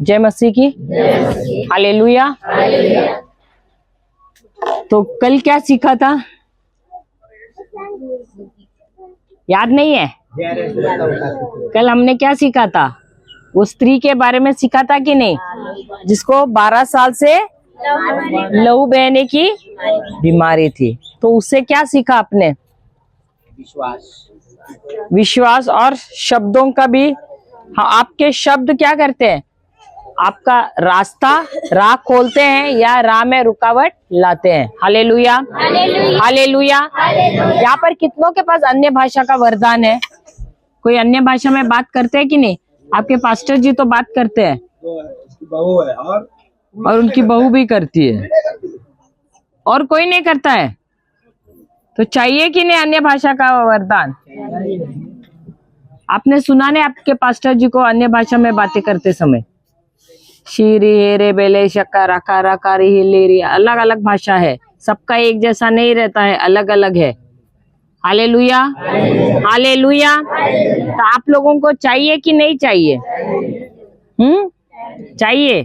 जय मसीह की। हालेलुया। तो कल क्या सीखा था, याद नहीं है? कल हमने क्या सीखा था? वो स्त्री के बारे में सीखा था कि नहीं, जिसको 12 साल से लहू बहने की बीमारी थी। तो उससे क्या सीखा आपने? विश्वास और शब्दों का भी। हाँ, आपके शब्द क्या करते हैं? आपका रास्ता राह खोलते हैं या राह में रुकावट लाते हैं। Hallelujah, hallelujah. यहाँ पर कितनों के पास अन्य भाषा का वरदान है? कोई अन्य भाषा में बात करते हैं कि नहीं? आपके पास्टर जी तो बात करते हैं, बहू है और उनकी बहू भी करती है, और कोई नहीं करता है। तो चाहिए कि नहीं अन्य भाषा का वरदान? आपने सुना नहीं आपके पास्टर जी को अन्य भाषा में बातें करते समय? शीरी हेरे बेले शक्का राका राकारी हिलेरी, अलग अलग भाषा है, सबका एक जैसा नहीं रहता है, अलग अलग है। Hallelujah, hallelujah. तो आप लोगों को चाहिए कि नहीं चाहिए? चाहिए।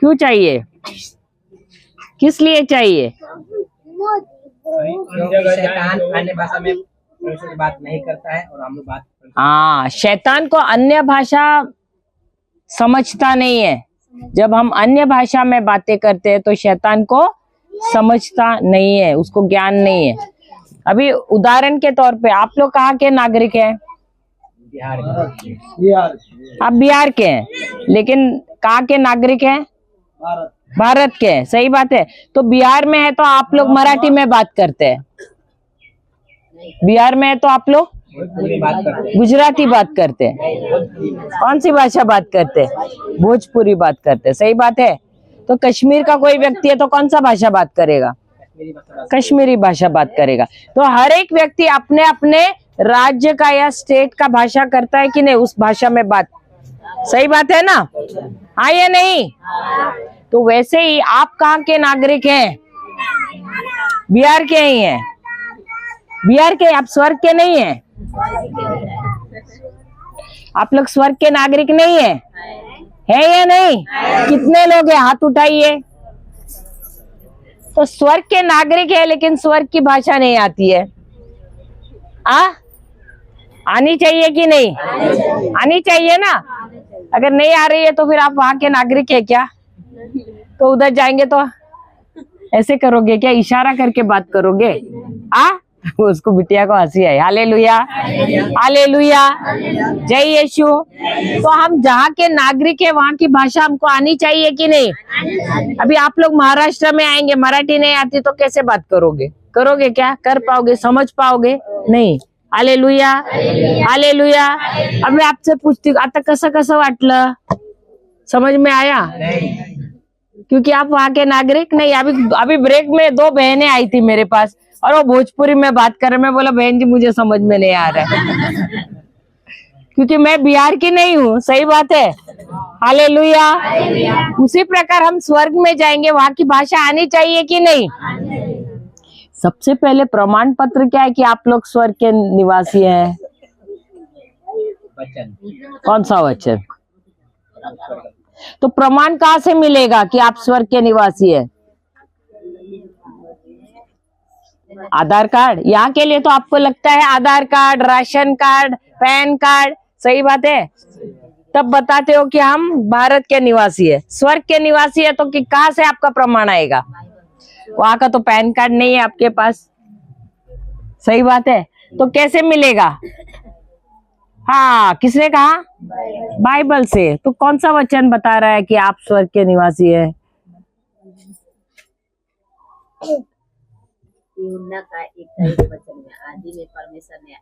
क्यों चाहिए? किस लिए चाहिए? शैतान अन्य भाषा में बात नहीं करता है और हम लोग बात। हाँ, शैतान को अन्य भाषा समझता नहीं है। जब हम अन्य भाषा में बातें करते हैं तो शैतान को समझता नहीं है, उसको ज्ञान नहीं है। अभी उदाहरण के तौर पे, आप लोग कहाँ के नागरिक हैं? बिहार। आप बिहार के हैं, लेकिन कहाँ के नागरिक हैं? भारत के हैं। सही बात है। तो बिहार में है तो आप लोग मराठी में बात करते हैं, बिहार में है तो आप लोग गुजराती बात करते हैं। कौन सी भाषा बात करते हैं? भोजपुरी बात करते हैं। सही बात है। तो कश्मीर का कोई व्यक्ति है तो कौन सा भाषा बात करेगा? कश्मीरी भाषा बात करेगा। तो हर एक व्यक्ति अपने अपने राज्य का या स्टेट का भाषा करता है कि नहीं, उस भाषा में बात। सही बात है ना? हाँ या नहीं? तो वैसे ही आप कहाँ के नागरिक हैं? बिहार के ही हैं। बिहार के, आप स्वर्ग के नहीं हैं। आप लोग स्वर्ग के नागरिक नहीं है या नहीं? कितने लोग हैं? हाथ उठाइए। तो स्वर्ग के नागरिक है लेकिन स्वर्ग की भाषा नहीं आती है। आनी चाहिए कि नहीं? आनी चाहिए ना। अगर नहीं आ रही है तो फिर आप वहां के नागरिक है क्या? तो उधर जाएंगे तो ऐसे करोगे क्या? इशारा करके बात करोगे? उसको बिटिया को हंसी है। हालेलुया, हालेलुया, जय यीशु। तो हम जहाँ के नागरिक है वहाँ की भाषा हमको आनी चाहिए कि नहीं? अभी आप लोग महाराष्ट्र में आएंगे, मराठी नहीं आती तो कैसे बात करोगे? करोगे क्या? कर पाओगे? समझ पाओगे? नहीं। Hallelujah, hallelujah. अब मैं आपसे पूछती हूँ, आता कसं वाटलं? समझ में आया? क्योंकि आप वहाँ के नागरिक नहीं। अभी ब्रेक में 2 बहनें आई थी मेरे पास और वो भोजपुरी में बात कर रहे। मैं बोला बहन जी मुझे समझ में नहीं आ रहा है क्योंकि मैं बिहार की नहीं हूँ। सही बात है। हालेलुया। उसी प्रकार हम स्वर्ग में जाएंगे, वहां की भाषा आनी चाहिए कि नहीं? सबसे पहले प्रमाण पत्र क्या है कि आप लोग स्वर्ग के निवासी हैं? वचन। कौन सा वचन? तो प्रमाण कहाँ से मिलेगा कि आप स्वर्ग के निवासी हैं? आधार कार्ड। यहाँ के लिए तो आपको लगता है Aadhaar card, ration card, PAN card. सही बात है। तब बताते हो कि हम भारत के निवासी है, स्वर्ग के निवासी है। तो कि कहाँ से आपका प्रमाण आएगा? वहां का तो पैन कार्ड नहीं है आपके पास। सही बात है। तो कैसे मिलेगा? हाँ, किसने कहा? बाइबल से। तो कौन सा वचन बता रहा है कि आप स्वर्ग के निवासी हैं? यूहन्ना का 1 वचन में आदि में परमेश्वर ने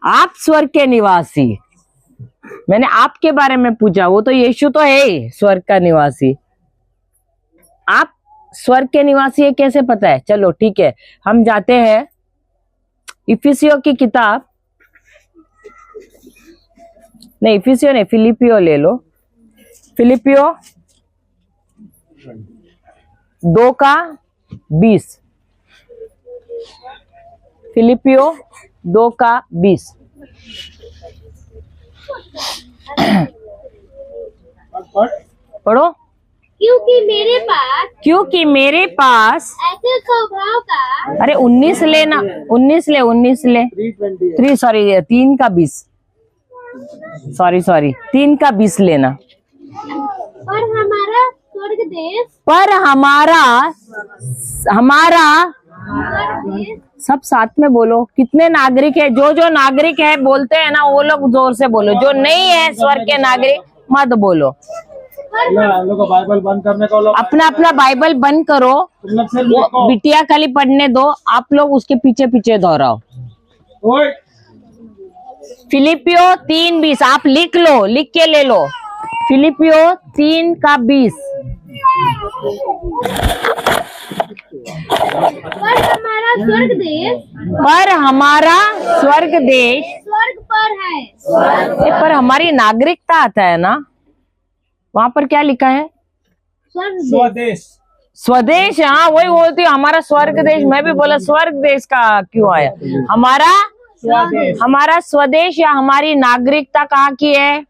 आप स्वर्ग के निवासी। मैंने आपके बारे में पूछा, वो तो यीशु तो है ही स्वर्ग का निवासी। आप स्वर्ग के निवासी है कैसे पता है? चलो ठीक है, हम जाते हैं इफिसियों की किताब, नहीं इफिसियों नहीं, फिलिपियो ले लो। फिलिपियो 2:20। फिलिपियो 2:20। पढ़ो। क्योंकि मेरे पास ऐसे स्वभाव का अरे 19 लेना, 19 ले 3 का 20, सॉरी 3 का 20 लेना। पर हमारा स्वर्ग देश सब साथ में बोलो। कितने नागरिक है? जो नागरिक है बोलते हैं ना, वो लोग जोर से बोलो। जो नहीं है स्वर्ग के नागरिक मत बोलो। बाइबल बंद करने को अपना बाइबल बंद करो, वो बिटिया खाली पढ़ने दो, आप लोग उसके पीछे पीछे दोहराओ। फिलिपियो 3:20 आप लिख लो, लिख के ले लो। फिलिपियो 3 का 20। पर हमारा स्वर्ग देश स्वर्ग पर है। पर हमारी नागरिकता आता है ना, वहां पर क्या लिखा है? स्वदेश। हाँ वही बोलती हूँ, हमारा स्वर्ग देश। मैं भी बोला स्वर्ग देश का क्यों आया? हमारा स्वदेश या हमारी नागरिकता कहाँ की है?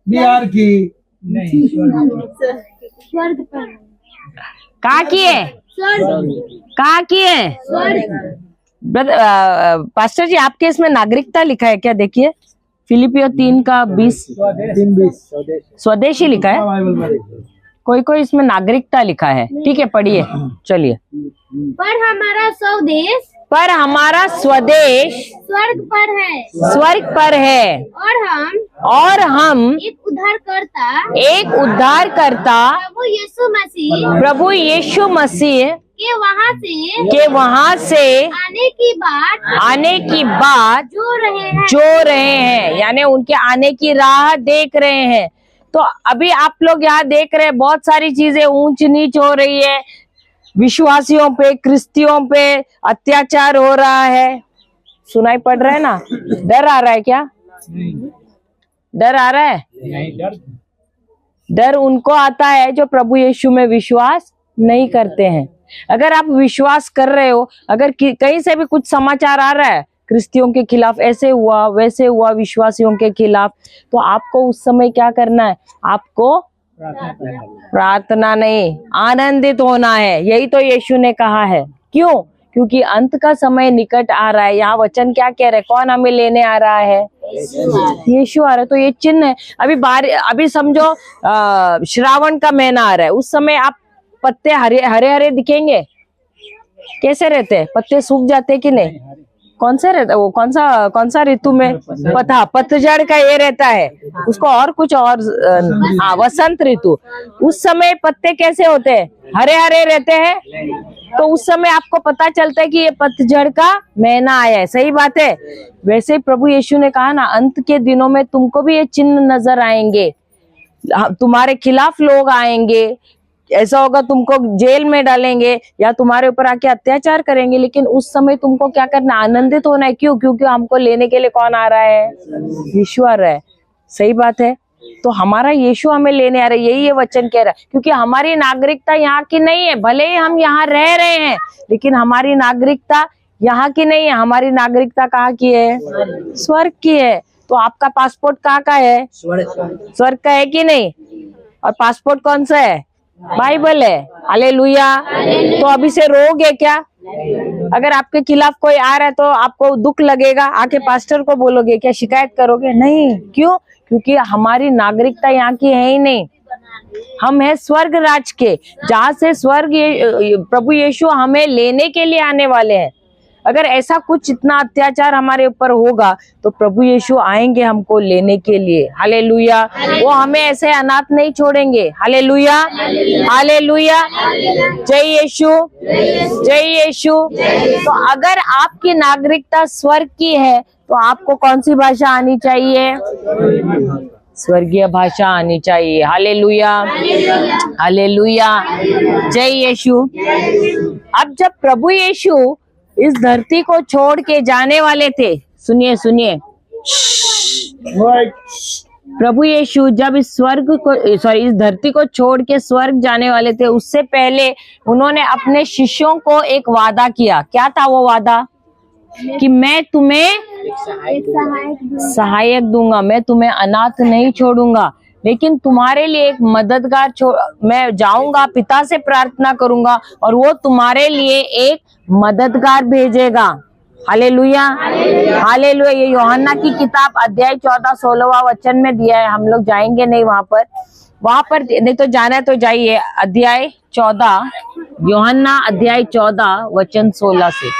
बिहार की। स्वर्ग पर कहाँ की है? कहाँ की है? पास्टर जी आपके इसमें नागरिकता लिखा है क्या? देखिए फिलिपियो 3 का 20 स्वदेशी लिखा है, कोई इसमें नागरिकता लिखा है। ठीक है पढ़िए, चलिए। पर हमारा स्वदेश स्वर्ग पर है और हम एक उद्धारकर्ता प्रभु यीशु मसीह के वहां से आने की बात जो रहे हैं, यानी उनके आने की राह देख रहे हैं। तो अभी आप लोग यहाँ देख रहे हैं बहुत सारी चीजें ऊंच नीच हो रही है, विश्वासियों पे, क्रिस्तियों पे अत्याचार हो रहा है। सुनाई पड़ रहा है ना? डर आ रहा है क्या? डर आ रहा है? डर उनको आता है जो प्रभु यीशु में विश्वास नहीं करते हैं। अगर आप विश्वास कर रहे हो, अगर कहीं से भी कुछ समाचार आ रहा है क्रिस्तियों के खिलाफ, ऐसे हुआ वैसे हुआ विश्वासियों के खिलाफ, तो आपको उस समय क्या करना है? आपको प्रार्थना नहीं, आनंदित होना है। यही तो यीशु ने कहा है। क्यों? क्योंकि अंत का समय निकट आ रहा है। यहाँ वचन क्या कह रहे? कौन हमें लेने आ रहा है? यीशु आ रहा है। तो ये चिन्ह है। अभी समझो श्रावण का महीना आ रहा है, उस समय आप पत्ते हरे हरे दिखेंगे? कैसे रहते हैं? पत्ते सूख जाते कि नहीं? कौन से रहता है वो? कौन सा ऋतु में? पतझड़ का ये रहता है, उसको और कुछ और वसंत ऋतु। उस समय पत्ते कैसे होते हैं? हरे रहते हैं। तो उस समय आपको पता चलता है कि ये पतझड़ का महीना आया है। सही बात है। वैसे ही प्रभु यीशु ने कहा ना, अंत के दिनों में तुमको भी ये चिन्ह नजर आएंगे, तुम्हारे खिलाफ लोग आएंगे, ऐसा होगा तुमको जेल में डालेंगे या तुम्हारे ऊपर आके अत्याचार करेंगे। लेकिन उस समय तुमको क्या करना? आनंदित होना है। क्यों? क्योंकि हमको लेने के लिए कौन आ रहा है? यीशु आ रहा है। सही बात है। तो हमारा यीशु हमें लेने आ रहा है, यही ये वचन कह रहा है। क्योंकि हमारी नागरिकता यहाँ की नहीं है, भले ही हम यहाँ रह रहे हैं, लेकिन हमारी नागरिकता यहाँ की नहीं है। हमारी नागरिकता कहाँ की है? स्वर्ग की है। तो आपका पासपोर्ट कहाँ का है? स्वर्ग का है कि नहीं? और पासपोर्ट कौन सा है? बाइबल है। हालेलुया। तो अभी से रोगे क्या? अगर आपके खिलाफ कोई आ रहा है तो आपको दुख लगेगा, आके पास्टर को बोलोगे क्या? शिकायत करोगे? नहीं। क्यों? क्योंकि हमारी नागरिकता यहाँ की है ही नहीं। हम है स्वर्ग राज के, जहाँ से प्रभु यीशु हमें लेने के लिए आने वाले हैं। अगर ऐसा कुछ इतना अत्याचार हमारे ऊपर होगा तो प्रभु यीशु आएंगे हमको लेने के लिए। हालेलुया। वो हमें ऐसे अनाथ नहीं छोड़ेंगे। Hallelujah, hallelujah. जय यीशु, जय यीशु। तो अगर आपकी नागरिकता स्वर्ग की है तो आपको कौन सी भाषा आनी चाहिए? स्वर्गीय भाषा आनी चाहिए। Hallelujah, hallelujah. जय यीशु। अब जब प्रभु यीशु इस धरती को छोड़ के जाने वाले थे, सुनिए सुनिए, प्रभु यीशु जब इस धरती को छोड़ के स्वर्ग जाने वाले थे, उससे पहले उन्होंने अपने शिष्यों को एक वादा किया। क्या था वो वादा? कि मैं तुम्हें सहायक दूंगा, मैं तुम्हें अनाथ नहीं छोड़ूंगा। लेकिन तुम्हारे लिए एक मददगार मैं जाऊंगा, पिता से प्रार्थना करूंगा और वो तुम्हारे लिए एक मददगार भेजेगा। Hallelujah, hallelujah. ये यूहन्ना की किताब अध्याय 14 16वां वचन में दिया है। हम लोग जाएंगे नहीं वहां पर नहीं तो जाना है तो जाइए। अध्याय 14, यूहन्ना अध्याय 14 वचन 16 से।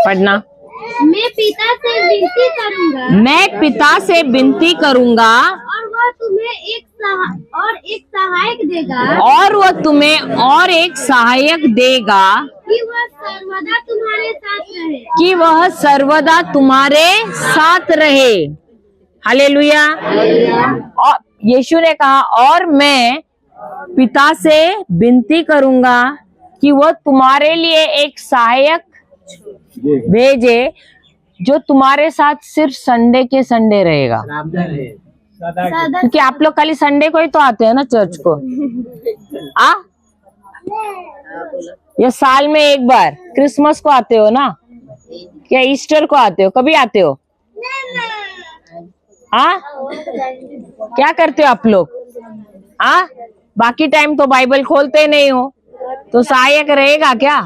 पढ़ना। मैं पिता से विनती करूंगा मैं पिता से विनती करूंगा और वह तुम्हें एक सहायक देगा और वह तुम्हें और एक सहायक देगा कि वह सर्वदा तुम्हारे साथ रहे। कि वह सर्वदा तुम्हारे साथ रहे। हालेलुया। और यीशु ने कहा और मैं पिता से विनती करूंगा कि वह तुम्हारे लिए एक सहायक भेजे जो तुम्हारे साथ सिर्फ संडे के संडे रहेगा। क्योंकि आप लोग खाली संडे को ही तो आते हैं ना चर्च को। या साल में एक बार क्रिसमस को आते हो ना, क्या ईस्टर को आते हो, कभी आते हो? क्या करते हो आप लोग? बाकी टाइम तो बाइबल खोलते नहीं हो, तो सहायक रहेगा क्या?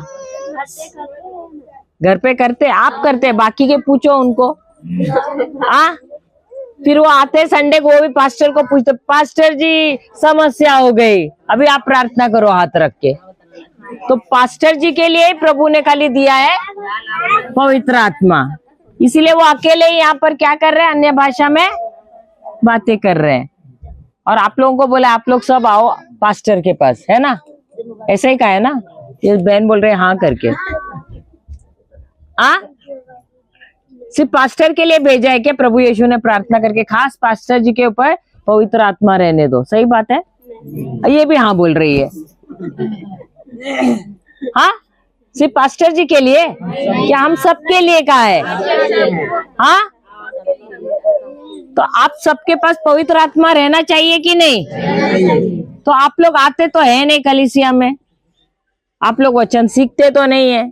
घर पे करते, आप करते, बाकी के पूछो उनको। फिर वो आते संडे को, वो भी पास्टर को पूछते, पास्टर जी समस्या हो गई, अभी आप प्रार्थना करो हाथ रख के। तो पास्टर जी के लिए प्रभु ने खाली दिया है पवित्र आत्मा, इसीलिए वो अकेले ही यहाँ पर क्या कर रहे हैं? अन्य भाषा में बातें कर रहे हैं। और आप लोगों को बोला आप लोग सब आओ पास्टर के पास, है ना? ऐसा ही कहा है ना? ये बहन बोल रहे हैं हाँ करके। सिर्फ पास्टर के लिए भेजा है क्या प्रभु यीशु ने प्रार्थना करके? खास पास्टर जी के ऊपर पवित्र आत्मा रहने दो। सही बात है, ये भी हाँ बोल रही है। हाँ, सिर्फ पास्टर जी के लिए क्या हम सबके लिए कहा है? हाँ, तो आप सबके पास पवित्र आत्मा रहना चाहिए कि नहीं? तो आप लोग आते तो है नहीं कलीसिया में, आप लोग वचन सीखते तो नहीं है।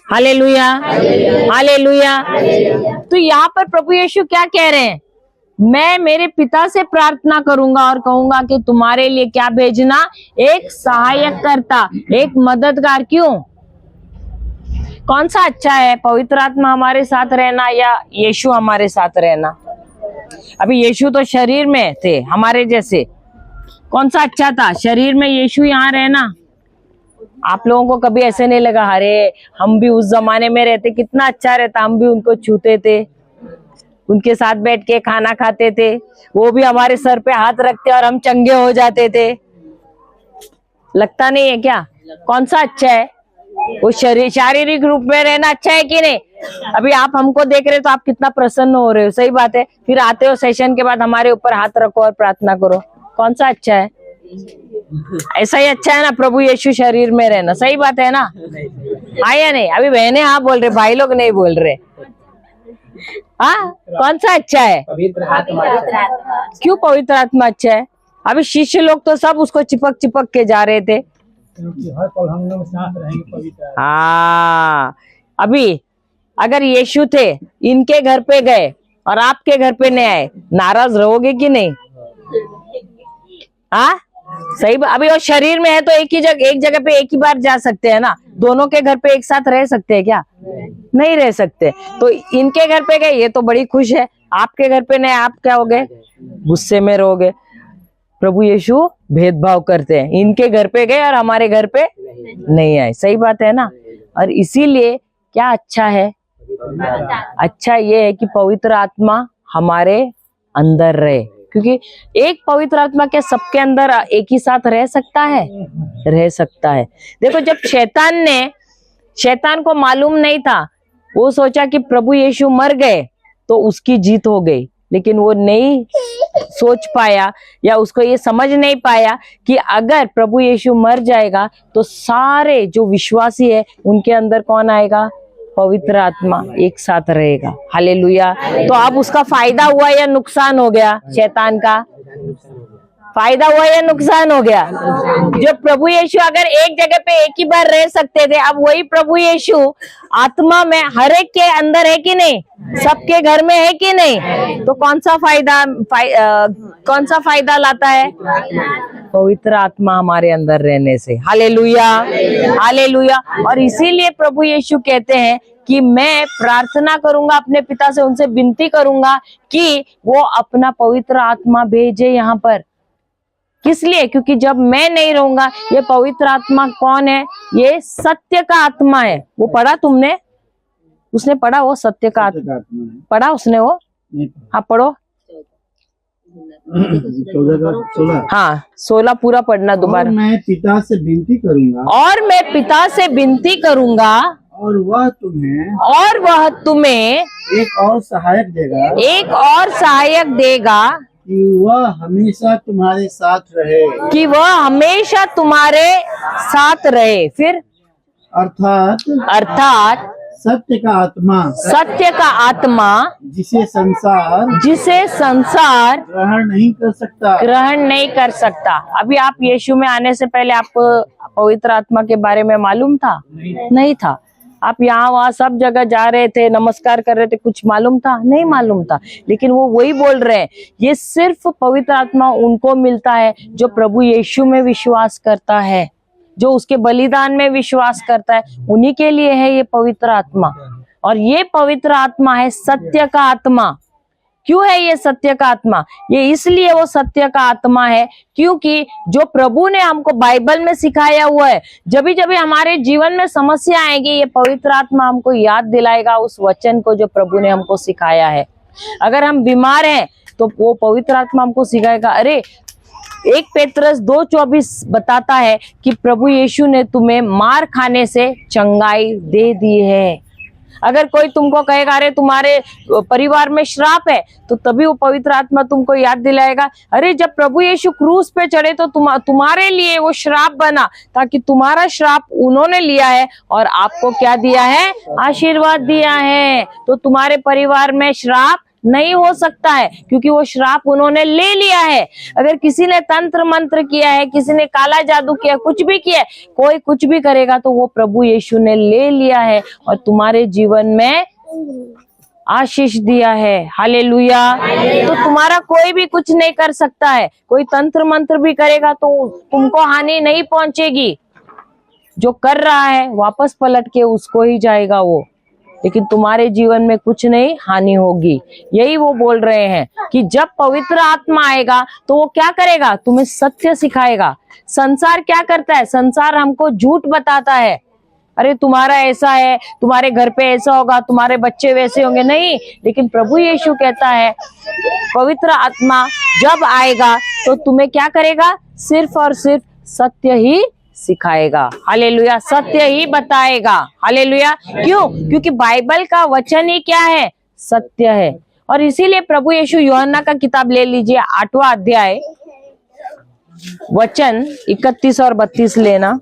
Hallelujah, hallelujah. तो यहाँ पर प्रभु यीशु क्या कह रहे हैं? मैं मेरे पिता से प्रार्थना करूंगा और कहूंगा कि तुम्हारे लिए क्या भेजना? एक सहायक करता, एक मददगार। क्यों? कौन सा अच्छा है, पवित्र आत्मा हमारे साथ रहना या यीशु हमारे साथ रहना? अभी यीशु तो शरीर में थे हमारे जैसे, कौन सा अच्छा था? शरीर में यीशु यहाँ रहना। आप लोगों को कभी ऐसे नहीं लगा अरे हम भी उस जमाने में रहते कितना अच्छा रहता, हम भी उनको छूते थे, उनके साथ बैठ के खाना खाते थे, वो भी हमारे सर पे हाथ रखते और हम चंगे हो जाते थे? लगता नहीं है क्या? कौन सा अच्छा है? वो शारीरिक रूप में रहना अच्छा है कि नहीं? अभी आप हमको देख रहे हो तो आप कितना प्रसन्न हो रहे हो, सही बात है। फिर आते हो सेशन के बाद हमारे ऊपर हाथ रखो और प्रार्थना करो, कौन सा अच्छा है? ऐसा ही अच्छा है ना प्रभु यीशु शरीर में रहना, सही बात है ना? हाँ या नहीं? अभी बहने हाँ बोल रहे, भाई लोग नहीं बोल रहे। हाँ, कौन सा अच्छा है? पवित्र आत्मा। क्यों पवित्र आत्मा अच्छा है? अभी शिष्य लोग तो सब उसको चिपक चिपक के जा रहे थे। क्योंकि हर पल हम लोग साथ रहेंगे पवित्र। हाँ, अभी अगर यीशु थे, इनके घर पे गए और आपके घर पे नहीं आए, नाराज रहोगे कि नहीं? हाँ, सही। अभी वो शरीर में है तो एक जगह पे एक ही बार जा सकते हैं ना, दोनों के घर पे एक साथ रह सकते हैं क्या? नहीं रह सकते। तो इनके घर पे गए, ये तो बड़ी खुश है, आपके घर पे नहीं, आप क्या हो गए? गुस्से में रहोगे। प्रभु यीशु भेदभाव करते हैं, इनके घर पे गए और हमारे घर पे नहीं आए, सही बात है ना? और इसीलिए क्या अच्छा है? अच्छा ये है कि पवित्र आत्मा हमारे अंदर रहे, क्योंकि एक पवित्र आत्मा क्या सबके अंदर एक ही साथ रह सकता है? रह सकता है। देखो, जब शैतान को मालूम नहीं था, वो सोचा कि प्रभु यीशु मर गए तो उसकी जीत हो गई, लेकिन वो नहीं सोच पाया या उसको ये समझ नहीं पाया कि अगर प्रभु यीशु मर जाएगा तो सारे जो विश्वासी है उनके अंदर कौन आएगा? पवित्र आत्मा एक साथ रहेगा। हालेलुया। तो अब उसका फायदा हुआ या नुकसान हो गया शैतान का? फायदा हुआ या नुकसान हो गया? जो प्रभु यीशु अगर एक जगह पे एक ही बार रह सकते थे, अब वही प्रभु यीशु आत्मा में हर एक के अंदर है कि नहीं? सबके घर में है कि नहीं? तो कौन सा फायदा लाता है? पवित्र आत्मा हमारे अंदर रहने से। Hallelujah, hallelujah. और इसीलिए प्रभु यीशु कहते हैं कि मैं प्रार्थना करूंगा अपने पिता से, उनसे विनती करूंगा कि वो अपना पवित्र आत्मा भेजे यहाँ पर। किस लिए? क्योंकि जब मैं नहीं रहूंगा, ये पवित्र आत्मा कौन है? ये सत्य का आत्मा है। वो पढ़ा तुमने? उसने पढ़ा वो सत्य का आत्मा? पढ़ा उसने वो? हाँ पढ़ो। 14 हाँ 16 पूरा पढ़ना दोबारा। और मैं पिता से विनती करूंगा, और मैं पिता से विनती करूंगा और वह तुम्हें एक और सहायक देगा, कि वह हमेशा तुम्हारे साथ रहे। फिर अर्थात सत्य का आत्मा जिसे संसार ग्रहण नहीं कर सकता। अभी आप यीशु में आने से पहले आपको पवित्र आत्मा के बारे में मालूम था? नहीं था। आप यहाँ वहाँ सब जगह जा रहे थे, नमस्कार कर रहे थे, कुछ मालूम था? नहीं मालूम था। लेकिन वो वही बोल रहे हैं, ये सिर्फ पवित्र आत्मा उनको मिलता है जो प्रभु यीशु में विश्वास करता है, जो उसके बलिदान में विश्वास करता है, उन्हीं के लिए है ये पवित्र आत्मा। और ये पवित्र आत्मा है सत्य का आत्मा। क्यों है ये सत्य का आत्मा? ये इसलिए वो सत्य का आत्मा है क्योंकि जो प्रभु ने हमको बाइबल में सिखाया हुआ है, जब भी हमारे जीवन में समस्या आएगी, ये पवित्र आत्मा हमको याद दिलाएगा उस वचन को जो प्रभु ने हमको सिखाया है। अगर हम बीमार हैं तो वो पवित्र आत्मा हमको सिखाएगा। अरे 1 पेत्रस 2:24 बताता है कि प्रभु यीशु ने तुम्हें मार खाने से चंगाई दे दी है। अगर कोई तुमको कहेगा अरे तुम्हारे परिवार में श्राप है, तो तभी वो पवित्र आत्मा तुमको याद दिलाएगा, अरे जब प्रभु यीशु क्रूस पे चढ़े तो तुम्हारे लिए वो श्राप बना, ताकि तुम्हारा श्राप उन्होंने लिया है और आपको क्या दिया है? आशीर्वाद दिया है। तो तुम्हारे परिवार में श्राप नहीं हो सकता है क्योंकि वो श्राप उन्होंने ले लिया है। अगर किसी ने तंत्र मंत्र किया है, किसी ने काला जादू किया, कुछ भी किया, कोई कुछ भी करेगा तो वो प्रभु यीशु ने ले लिया है और तुम्हारे जीवन में आशीष दिया है। हालेलुया। तो तुम्हारा कोई भी कुछ नहीं कर सकता है। कोई तंत्र मंत्र भी करेगा तो तुमको हानि नहीं पहुंचेगी। जो कर रहा है वापस पलट के उसको ही जाएगा वो, लेकिन तुम्हारे जीवन में कुछ नहीं हानि होगी। यही वो बोल रहे हैं कि जब पवित्र आत्मा आएगा तो वो क्या करेगा? तुम्हें सत्य सिखाएगा। संसार क्या करता है? संसार हमको झूठ बताता है। अरे तुम्हारा ऐसा है, तुम्हारे घर पे ऐसा होगा, तुम्हारे बच्चे वैसे होंगे। नहीं, लेकिन प्रभु यीशु कहता है पवित्र आत्मा जब आएगा तो तुम्हें क्या करेगा? सिर्फ और सिर्फ सत्य ही सिखाएगा। हालेलुया। सत्य ही बताएगा। हालेलुया। क्यों? क्योंकि बाइबल का वचन ही क्या है? सत्य है। और इसीलिए प्रभु यीशु यूहन्ना का किताब ले लीजिए, 8वां अध्याय, वचन 31 और 32 लेना।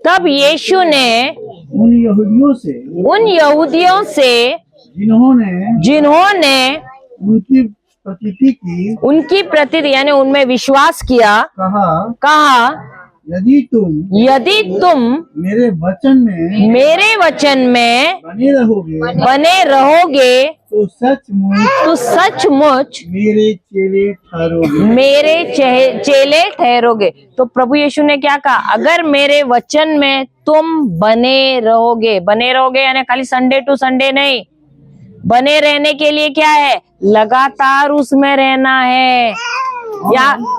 तब यीशु ने उन यहूदियों से जिन्होंने उनकी प्रतीति यानी उनमें विश्वास किया, कहा यदि तुम मेरे वचन में बने रहोगे तो सचमुच मेरे चेले ठहरोगे। तो प्रभु यीशु ने क्या कहा? अगर मेरे वचन में तुम बने रहोगे यानी खाली संडे टू संडे नहीं, बने रहने के लिए क्या है? लगातार उसमें रहना है।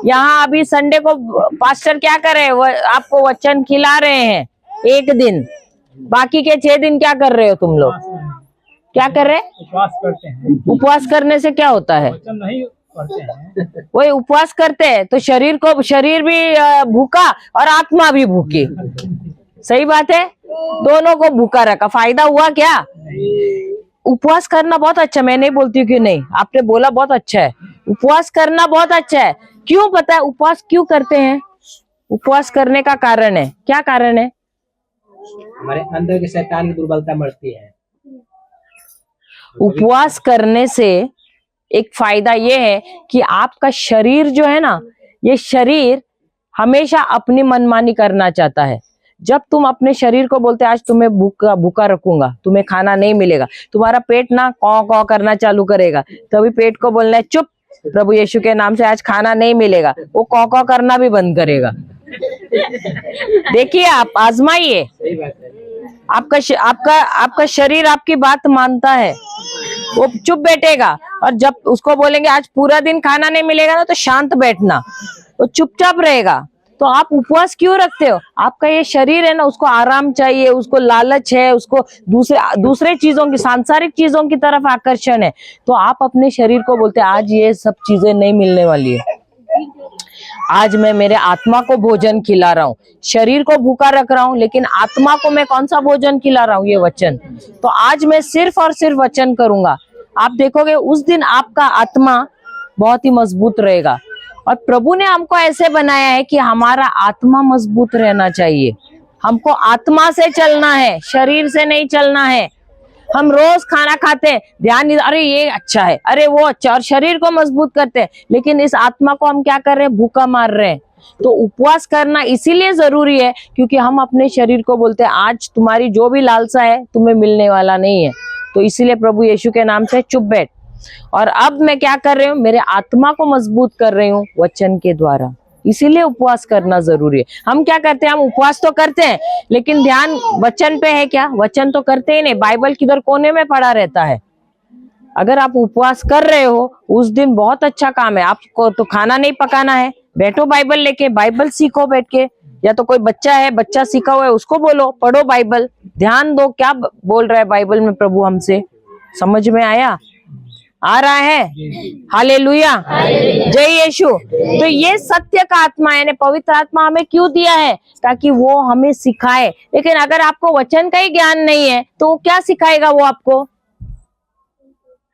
यहाँ अभी संडे को पास्टर क्या करे? आपको वचन खिला रहे हैं 1 दिन, बाकी के 6 दिन क्या कर रहे हो तुम लोग? क्या कर रहे? उपवास करते हैं। उपवास करने से क्या होता है? वचन नहीं पढ़ते हैं। वही उपवास करते हैं तो शरीर भी भूखा और आत्मा भी भूखी। सही बात है, दोनों को भूखा रखा। फायदा हुआ क्या? उपवास करना बहुत अच्छा, मैं नहीं बोलती हूँ कि नहीं, आपने बोला बहुत अच्छा है। उपवास करना बहुत अच्छा है। क्यों पता है उपवास क्यों करते हैं? उपवास करने का कारण है, क्या कारण है? हमारे अंदर के शैतान की दुर्बलता मरती है। उपवास करने से एक फायदा ये है कि आपका शरीर जो है ना, ये शरीर हमेशा अपनी मनमानी करना चाहता है। जब तुम अपने शरीर को बोलते आज तुम्हें भूखा भूखा रखूंगा, तुम्हें खाना नहीं मिलेगा, तुम्हारा पेट ना कौ कौ करना चालू करेगा। तभी पेट को बोलना है चुप, प्रभु यीशु के नाम से आज खाना नहीं मिलेगा, वो कौ कौ करना भी बंद करेगा। देखिए आप आजमाइए, सही बात है। आपका शरीर आपकी बात मानता है, वो चुप बैठेगा। और जब उसको बोलेंगे आज पूरा दिन खाना नहीं मिलेगा ना, तो शांत बैठना, वो चुपचाप रहेगा। तो आप उपवास क्यों रखते हो? आपका ये शरीर है ना, उसको आराम चाहिए, उसको लालच है, उसको दूसरे चीजों की, सांसारिक चीजों की तरफ आकर्षण है। तो आप अपने शरीर को बोलते हैं आज ये सब चीजें नहीं मिलने वाली है, आज मैं मेरे आत्मा को भोजन खिला रहा हूँ। शरीर को भूखा रख रहा हूँ, लेकिन आत्मा को मैं कौन सा भोजन खिला रहा हूँ? ये वचन। तो आज मैं सिर्फ और सिर्फ वचन करूंगा। आप देखोगे उस दिन आपका आत्मा बहुत ही मजबूत रहेगा। और प्रभु ने हमको ऐसे बनाया है कि हमारा आत्मा मजबूत रहना चाहिए। हमको आत्मा से चलना है, शरीर से नहीं चलना है। हम रोज खाना खाते हैं, ध्यान नहीं, अरे ये अच्छा है, अरे वो अच्छा, और शरीर को मजबूत करते हैं, लेकिन इस आत्मा को हम क्या कर रहे हैं? भूखा मार रहे हैं। तो उपवास करना इसीलिए जरूरी है क्योंकि हम अपने शरीर को बोलते हैं आज तुम्हारी जो भी लालसा है तुम्हें मिलने वाला नहीं है। तो इसीलिए प्रभु यीशु के नाम से चुप बैठ। और अब मैं क्या कर रही हूँ? मेरे आत्मा को मजबूत कर रही हूँ वचन के द्वारा। इसीलिए उपवास करना जरूरी है। हम क्या करते हैं? हम उपवास तो करते हैं, लेकिन ध्यान वचन पे है क्या? वचन तो करते ही नहीं, बाइबल किधर कोने में पड़ा रहता है। अगर आप उपवास कर रहे हो उस दिन बहुत अच्छा काम है। आपको तो खाना नहीं पकाना है, बैठो बाइबल लेके, बाइबल सीखो बैठ के। या तो कोई बच्चा है, बच्चा सीखा हुआ है, उसको बोलो, पढ़ो बाइबल, ध्यान दो क्या बोल रहा है बाइबल में प्रभु हमसे। समझ में आया? आ रहा है? हालेलुया, जय यीशु। तो ये सत्य का आत्मा यानी पवित्र आत्मा हमें क्यों दिया है? ताकि वो हमें सिखाए। लेकिन अगर आपको वचन का ही ज्ञान नहीं है तो क्या सिखाएगा? वो आपको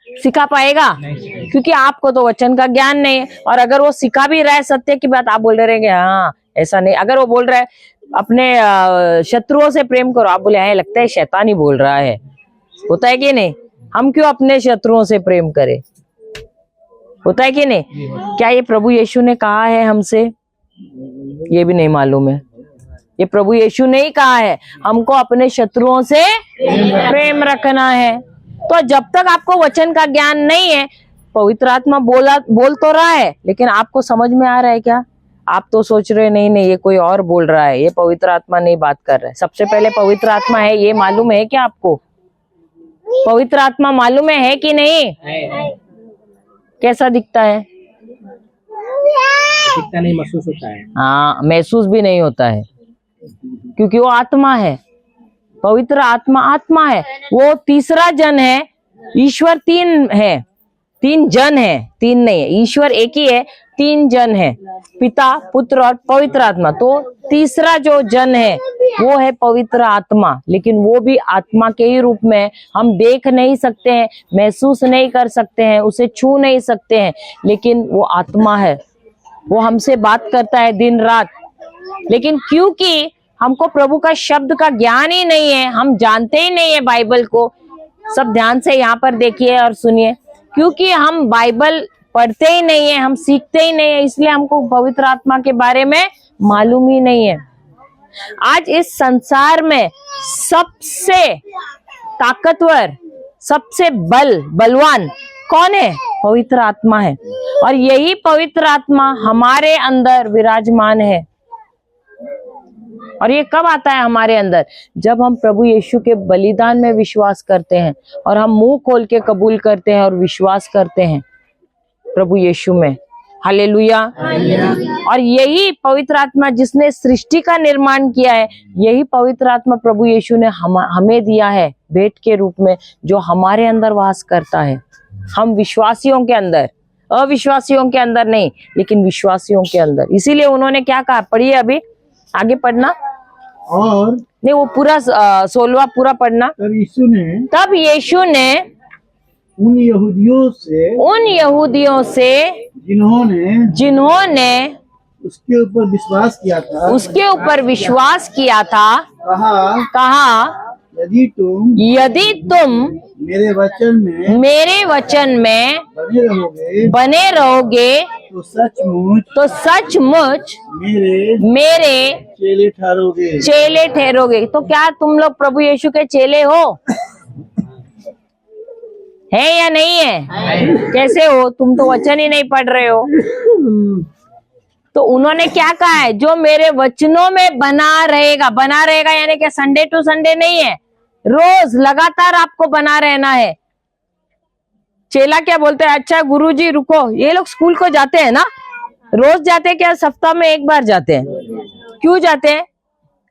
सिखा पाएगा? क्योंकि आपको तो वचन का ज्ञान नहीं है। और अगर वो सिखा भी रहा है सत्य की बात, आप बोल रहेंगे हाँ ऐसा नहीं। अगर वो बोल रहा है अपने शत्रुओं से प्रेम करो, आप बोले हाँ लगता है शैतान ही बोल रहा है। होता है कि नहीं? हम क्यों अपने शत्रुओं से प्रेम करें? होता है कि नहीं? क्या ये प्रभु यीशु ने कहा है हमसे? ये भी नहीं मालूम है। ये प्रभु यीशु ने ही कहा है हमको अपने शत्रुओं से प्रेम रखना है। तो जब तक आपको वचन का ज्ञान नहीं है, पवित्र आत्मा बोल तो रहा है, लेकिन आपको समझ में आ रहा है क्या? आप तो सोच रहे नहीं ये कोई और बोल रहा है, ये पवित्र आत्मा नहीं बात कर रहा है। सबसे पहले पवित्र आत्मा है, ये मालूम है क्या आपको? पवित्र आत्मा मालूम है कि नहीं? कैसा दिखता है? दिखता नहीं, महसूस होता है। हाँ, महसूस भी नहीं होता है क्योंकि वो आत्मा है। पवित्र आत्मा आत्मा है, वो तीसरा जन है। ईश्वर तीन है, तीन जन है, तीन नहीं है। ईश्वर एक ही है, तीन जन है, पिता, पुत्र और पवित्र आत्मा। तो तीसरा जो जन है वो है पवित्र आत्मा। लेकिन वो भी आत्मा के ही रूप में, हम देख नहीं सकते हैं, महसूस नहीं कर सकते हैं, उसे छू नहीं सकते हैं, लेकिन वो आत्मा है। वो हमसे बात करता है दिन रात। लेकिन क्योंकि हमको प्रभु का शब्द का ज्ञान ही नहीं है, हम जानते ही नहीं है बाइबल को। सब ध्यान से यहाँ पर देखिए और सुनिए। क्योंकि हम बाइबल पढ़ते ही नहीं है, हम सीखते ही नहीं है, इसलिए हमको पवित्र आत्मा के बारे में मालूम ही नहीं है। आज इस संसार में सबसे ताकतवर, सबसे बलवान कौन है? पवित्र आत्मा है। और यही पवित्र आत्मा हमारे अंदर विराजमान है। और ये कब आता है हमारे अंदर? जब हम प्रभु यीशु के बलिदान में विश्वास करते हैं और हम मुंह खोल के कबूल करते हैं और विश्वास करते हैं प्रभु यीशु में। हालेलुया। और यही पवित्र आत्मा जिसने सृष्टि का निर्माण किया है, यही पवित्र आत्मा प्रभु यीशु ने हमें दिया है भेंट के रूप में, जो हमारे अंदर वास करता है। हम विश्वासियों के अंदर, अविश्वासियों के अंदर नहीं, लेकिन विश्वासियों के अंदर। इसीलिए उन्होंने क्या कहा? पढ़िए, अभी आगे पढ़ना। और नहीं, वो पूरा 16वां पूरा पढ़ना। तब यीशु ने उन यहूदियों से जिन्होंने उसके ऊपर विश्वास किया था, कहा, यदि तुम मेरे वचन में बने रहोगे तो सचमुच मेरे चेले ठहरोगे। तो क्या तुम लोग प्रभु यीशु के चेले हो? है या नहीं है? कैसे हो? तुम तो वचन ही नहीं पढ़ रहे हो। तो उन्होंने क्या कहा है? जो मेरे वचनों में बना रहेगा यानी कि संडे टू संडे नहीं है, रोज लगातार आपको बना रहना है। चेला क्या बोलते हैं? अच्छा गुरुजी रुको, ये लोग स्कूल को जाते हैं ना, रोज जाते हैं क्या? सप्ताह में एक बार जाते हैं। क्यों जाते हैं?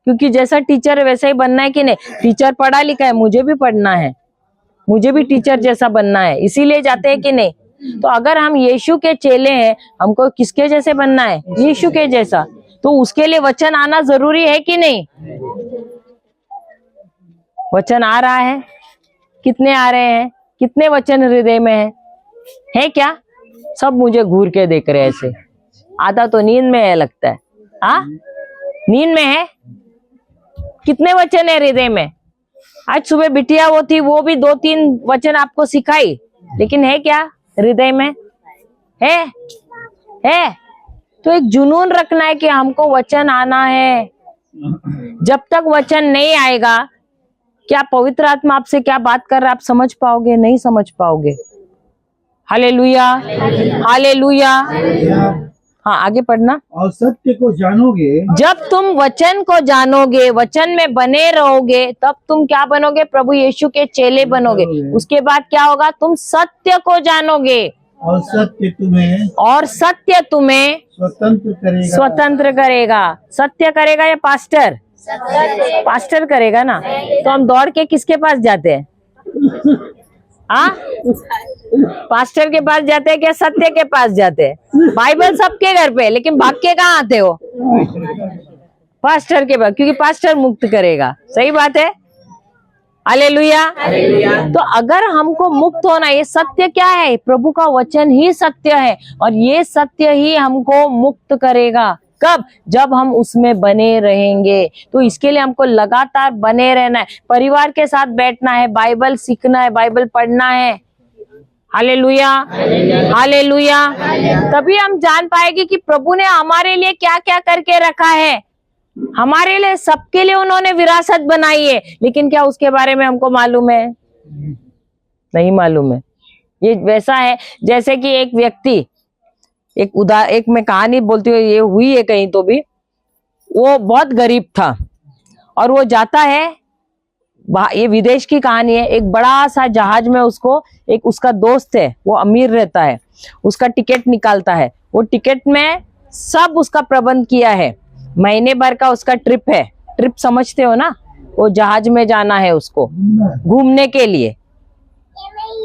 क्योंकि जैसा टीचर है वैसा ही बनना है कि नहीं? टीचर पढ़ा लिखा है, मुझे भी पढ़ना है, मुझे भी टीचर जैसा बनना है, इसीलिए जाते हैं कि नहीं? तो अगर हम यीशु के चेले हैं, हमको किसके जैसे बनना है? यीशु के जैसा। तो उसके लिए वचन आना जरूरी है कि नहीं? वचन आ रहा है? कितने आ रहे हैं? कितने वचन हृदय में है क्या? सब मुझे घूर के देख रहे हैं ऐसे। आधा तो नींद में है लगता है। हाँ, नींद में है। कितने वचन है हृदय में? आज सुबह बिटिया वो थी, वो भी 2-3 वचन आपको सिखाई, लेकिन है क्या हृदय में? है? तो एक जुनून रखना है कि हमको वचन आना है। जब तक वचन नहीं आएगा, क्या पवित्र आत्मा आपसे क्या बात कर रहा है आप समझ पाओगे? नहीं समझ पाओगे। Hallelujah, hallelujah. हाँ, आगे पढ़ना। और सत्य को जानोगे। जब तुम वचन को जानोगे, वचन में बने रहोगे, तब तुम क्या बनोगे? प्रभु यीशु के चेले बनोगे। उसके बाद क्या होगा? तुम सत्य को जानोगे और सत्य तुम्हें स्वतंत्र करेगा। सत्य करेगा या पास्टर? पास्टर करेगा ना। तो हम दौड़ के किसके पास जाते हैं? हाँ, पास्टर के पास जाते हैं क्या सत्य के पास जाते हैं? बाइबल सबके घर पे, लेकिन भाग के कहाँ आते हो? पास्टर के पास, क्योंकि पास्टर मुक्त करेगा। सही बात है। हालेलुया। तो अगर हमको मुक्त होना, ये सत्य क्या है? प्रभु का वचन ही सत्य है, और ये सत्य ही हमको मुक्त करेगा। कब? जब हम उसमें बने रहेंगे। तो इसके लिए हमको लगातार बने रहना है, परिवार के साथ बैठना है, बाइबल सीखना है, बाइबल पढ़ना है। Hallelujah, hallelujah. तभी हम जान पाएंगे कि प्रभु ने हमारे लिए क्या क्या करके रखा है। हमारे लिए, सबके लिए उन्होंने विरासत बनाई है, लेकिन क्या उसके बारे में हमको मालूम है? नहीं मालूम है। ये वैसा है जैसे कि एक व्यक्ति, एक मैं कहानी बोलती हूँ, ये हुई है कहीं तो भी। वो बहुत गरीब था और वो जाता है, ये विदेश की कहानी है, एक बड़ा सा जहाज में उसको, एक उसका दोस्त है, वो अमीर रहता है, उसका टिकट निकालता है। वो टिकट में सब उसका प्रबंध किया है, महीने भर का उसका ट्रिप है। ट्रिप समझते हो ना? वो जहाज में जाना है उसको घूमने के लिए।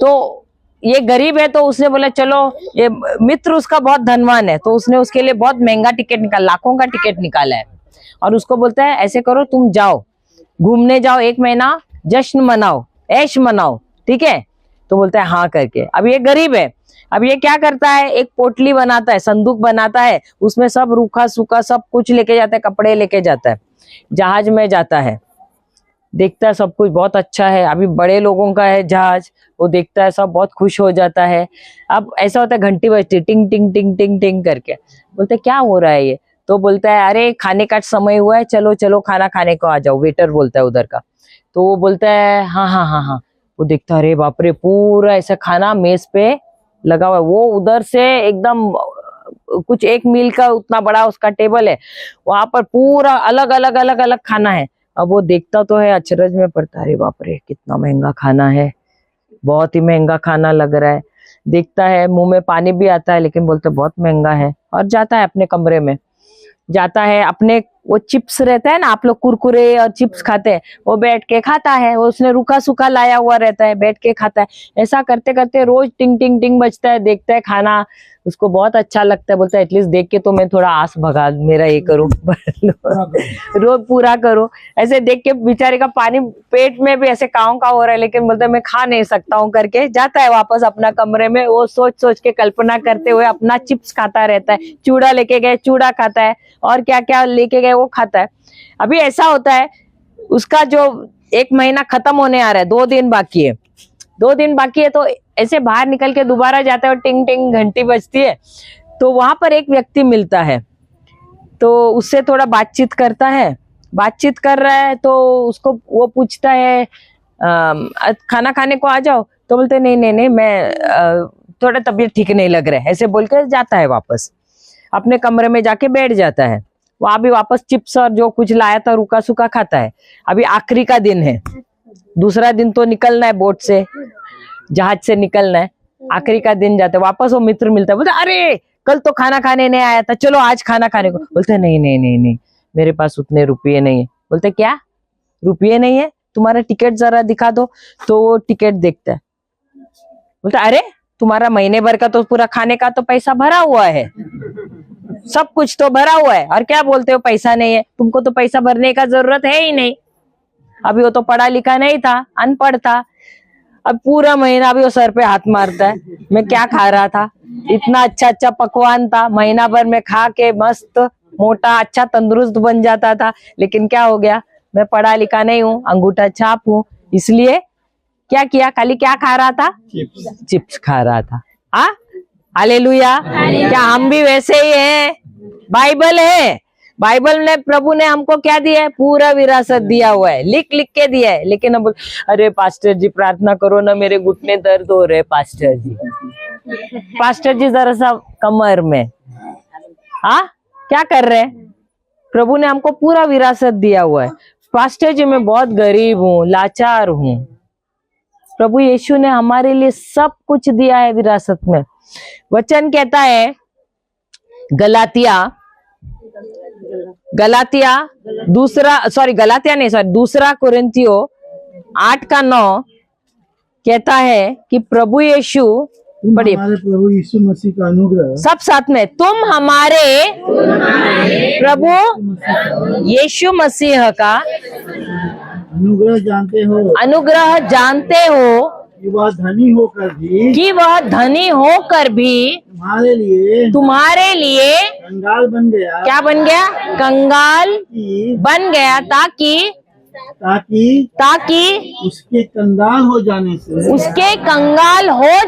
तो ये गरीब है, तो उसने बोला चलो, ये मित्र उसका बहुत धनवान है, तो उसने उसके लिए बहुत महंगा टिकट निकाला, लाखों का टिकट निकाला है, और उसको बोलता है ऐसे करो, तुम जाओ घूमने जाओ, 1 महीना जश्न मनाओ, ऐश मनाओ, ठीक है? तो बोलता है हाँ करके। अब ये गरीब है, अब ये क्या करता है? एक पोटली बनाता है, संदूक बनाता है, उसमें सब रूखा सूखा सब कुछ लेके जाता है, कपड़े लेके जाता है, जहाज में जाता है, देखता है सब कुछ बहुत अच्छा है, अभी बड़े लोगों का है जहाज, वो देखता है, सब बहुत खुश हो जाता है। अब ऐसा होता है, घंटी बजती टिंग टिंग टिंग टिंग टिंग करके, बोलते क्या हो रहा है ये? तो बोलता है अरे खाने का समय हुआ है, चलो चलो खाना खाने को आ जाओ, वेटर बोलता है उधर का। तो वो बोलता है हाँ हाँ हाँ हाँ। वो देखता है अरे बाप रे, पूरा ऐसा खाना मेज पे लगा हुआ है। वो उधर से एकदम कुछ 1 मील का उतना बड़ा उसका टेबल है, वहां पर पूरा अलग अलग अलग अलग खाना है। अब वो देखता तो है, अचरज में पड़ता है, अरे बाप रे कितना महंगा खाना है, बहुत ही महंगा खाना लग रहा है। देखता है, मुंह में पानी भी आता है, लेकिन बोलते बहुत महंगा है, और जाता है अपने कमरे में, जाता है अपने, वो चिप्स रहता है ना, आप लोग कुरकुरे और चिप्स खाते हैं, वो बैठ के खाता है, वो उसने रूखा सूखा लाया हुआ रहता है, बैठ के खाता है। ऐसा करते करते रोज टिंग टिंग टिंग बजता है, देखता है खाना, उसको बहुत अच्छा लगता है, बोलता है एटलीस्ट देख के तो मैं थोड़ा आस भगा, मेरा ये करो रोज पूरा करो। ऐसे देख के बेचारे का पानी पेट में भी ऐसे काव काव हो रहा है, लेकिन बोलता है मैं खा नहीं सकता हूँ करके जाता है वापस अपना कमरे में। वो सोच सोच के कल्पना करते हुए अपना चिप्स खाता रहता है, चूड़ा लेके गए चूड़ा खाता है, और क्या क्या लेके गए वो खाता है। अभी ऐसा होता है, उसका जो 1 महीना खत्म होने आ रहा है, 2 दिन बाकी है, 2 दिन बाकी है। तो ऐसे बाहर निकल के दोबारा जाता है और टिंग टिंग घंटी बजती है, तो वहां पर एक व्यक्ति मिलता है, तो उससे थोड़ा बातचीत करता है। बातचीत कर रहा है तो उसको वो पूछता है खाना खाने को आ जाओ, तो बोलते नहीं मैं थोड़ा तबीयत ठीक नहीं लग रहा है, ऐसे बोल के जाता है, वापस अपने कमरे में जाके बैठ जाता है। वहां भी वापस चिप्स और जो कुछ लाया था रूखा सूखा खाता है। अभी आखिरी का दिन है, दूसरा दिन तो निकलना है, बोट से जहाज से निकलना है, आखिरी का दिन जाता है। वापस वो मित्र मिलता है, बोलते अरे कल तो खाना खाने नहीं आया था, चलो आज खाना खाने को। बोलते नहीं मेरे पास उतने रुपये नहीं है। बोलते क्या रुपये नहीं है, तुम्हारा टिकट जरा दिखा दो। तो वो टिकट देखता है, बोलता अरे तुम्हारा महीने भर का तो पूरा खाने का तो पैसा भरा हुआ है, सब कुछ तो भरा हुआ है, और क्या बोलते हो पैसा नहीं है, तुमको तो पैसा भरने का जरूरत है ही नहीं। अभी वो तो पढ़ा लिखा नहीं था, अनपढ़ था। अब पूरा महीना भी वो सर पे हाथ मारता है, मैं क्या खा रहा था, इतना अच्छा पकवान था, महीना भर में खा के मस्त मोटा अच्छा तंदुरुस्त बन जाता था, लेकिन क्या हो गया, मैं पढ़ा लिखा नहीं हूँ, अंगूठा छाप हूँ, इसलिए क्या किया, खाली क्या खा रहा था, चिप्स खा रहा था। हालेलुया। क्या हम भी वैसे ही हैं? बाइबल है, बाइबल ने प्रभु ने हमको क्या दिया है, पूरा विरासत दिया हुआ है, लिख लिख के दिया है। लेकिन अब अरे पास्टर जी प्रार्थना करो ना, मेरे घुटने दर्द हो रहे पास्टर जी जरा सा कमर में। क्या कर रहे हैं? प्रभु ने हमको पूरा विरासत दिया हुआ है। पास्टर जी मैं बहुत गरीब हूँ, लाचार हूँ, प्रभु यीशु ने हमारे लिए सब कुछ दिया है विरासत में। वचन कहता है दूसरा कुरिन्थियों 8:9 कहता है कि प्रभु यीशु बड़ी हमारे प्रभु यीशु मसीह का अनुग्रह, सब साथ में, तुम हमारे प्रभु यीशु मसीह का अनुग्रह जानते हो कि वह धनी होकर भी तुम्हारे लिए कंगाल बन गया। क्या बन गया? कंगाल बन गया, ताकि उसके कंगाल हो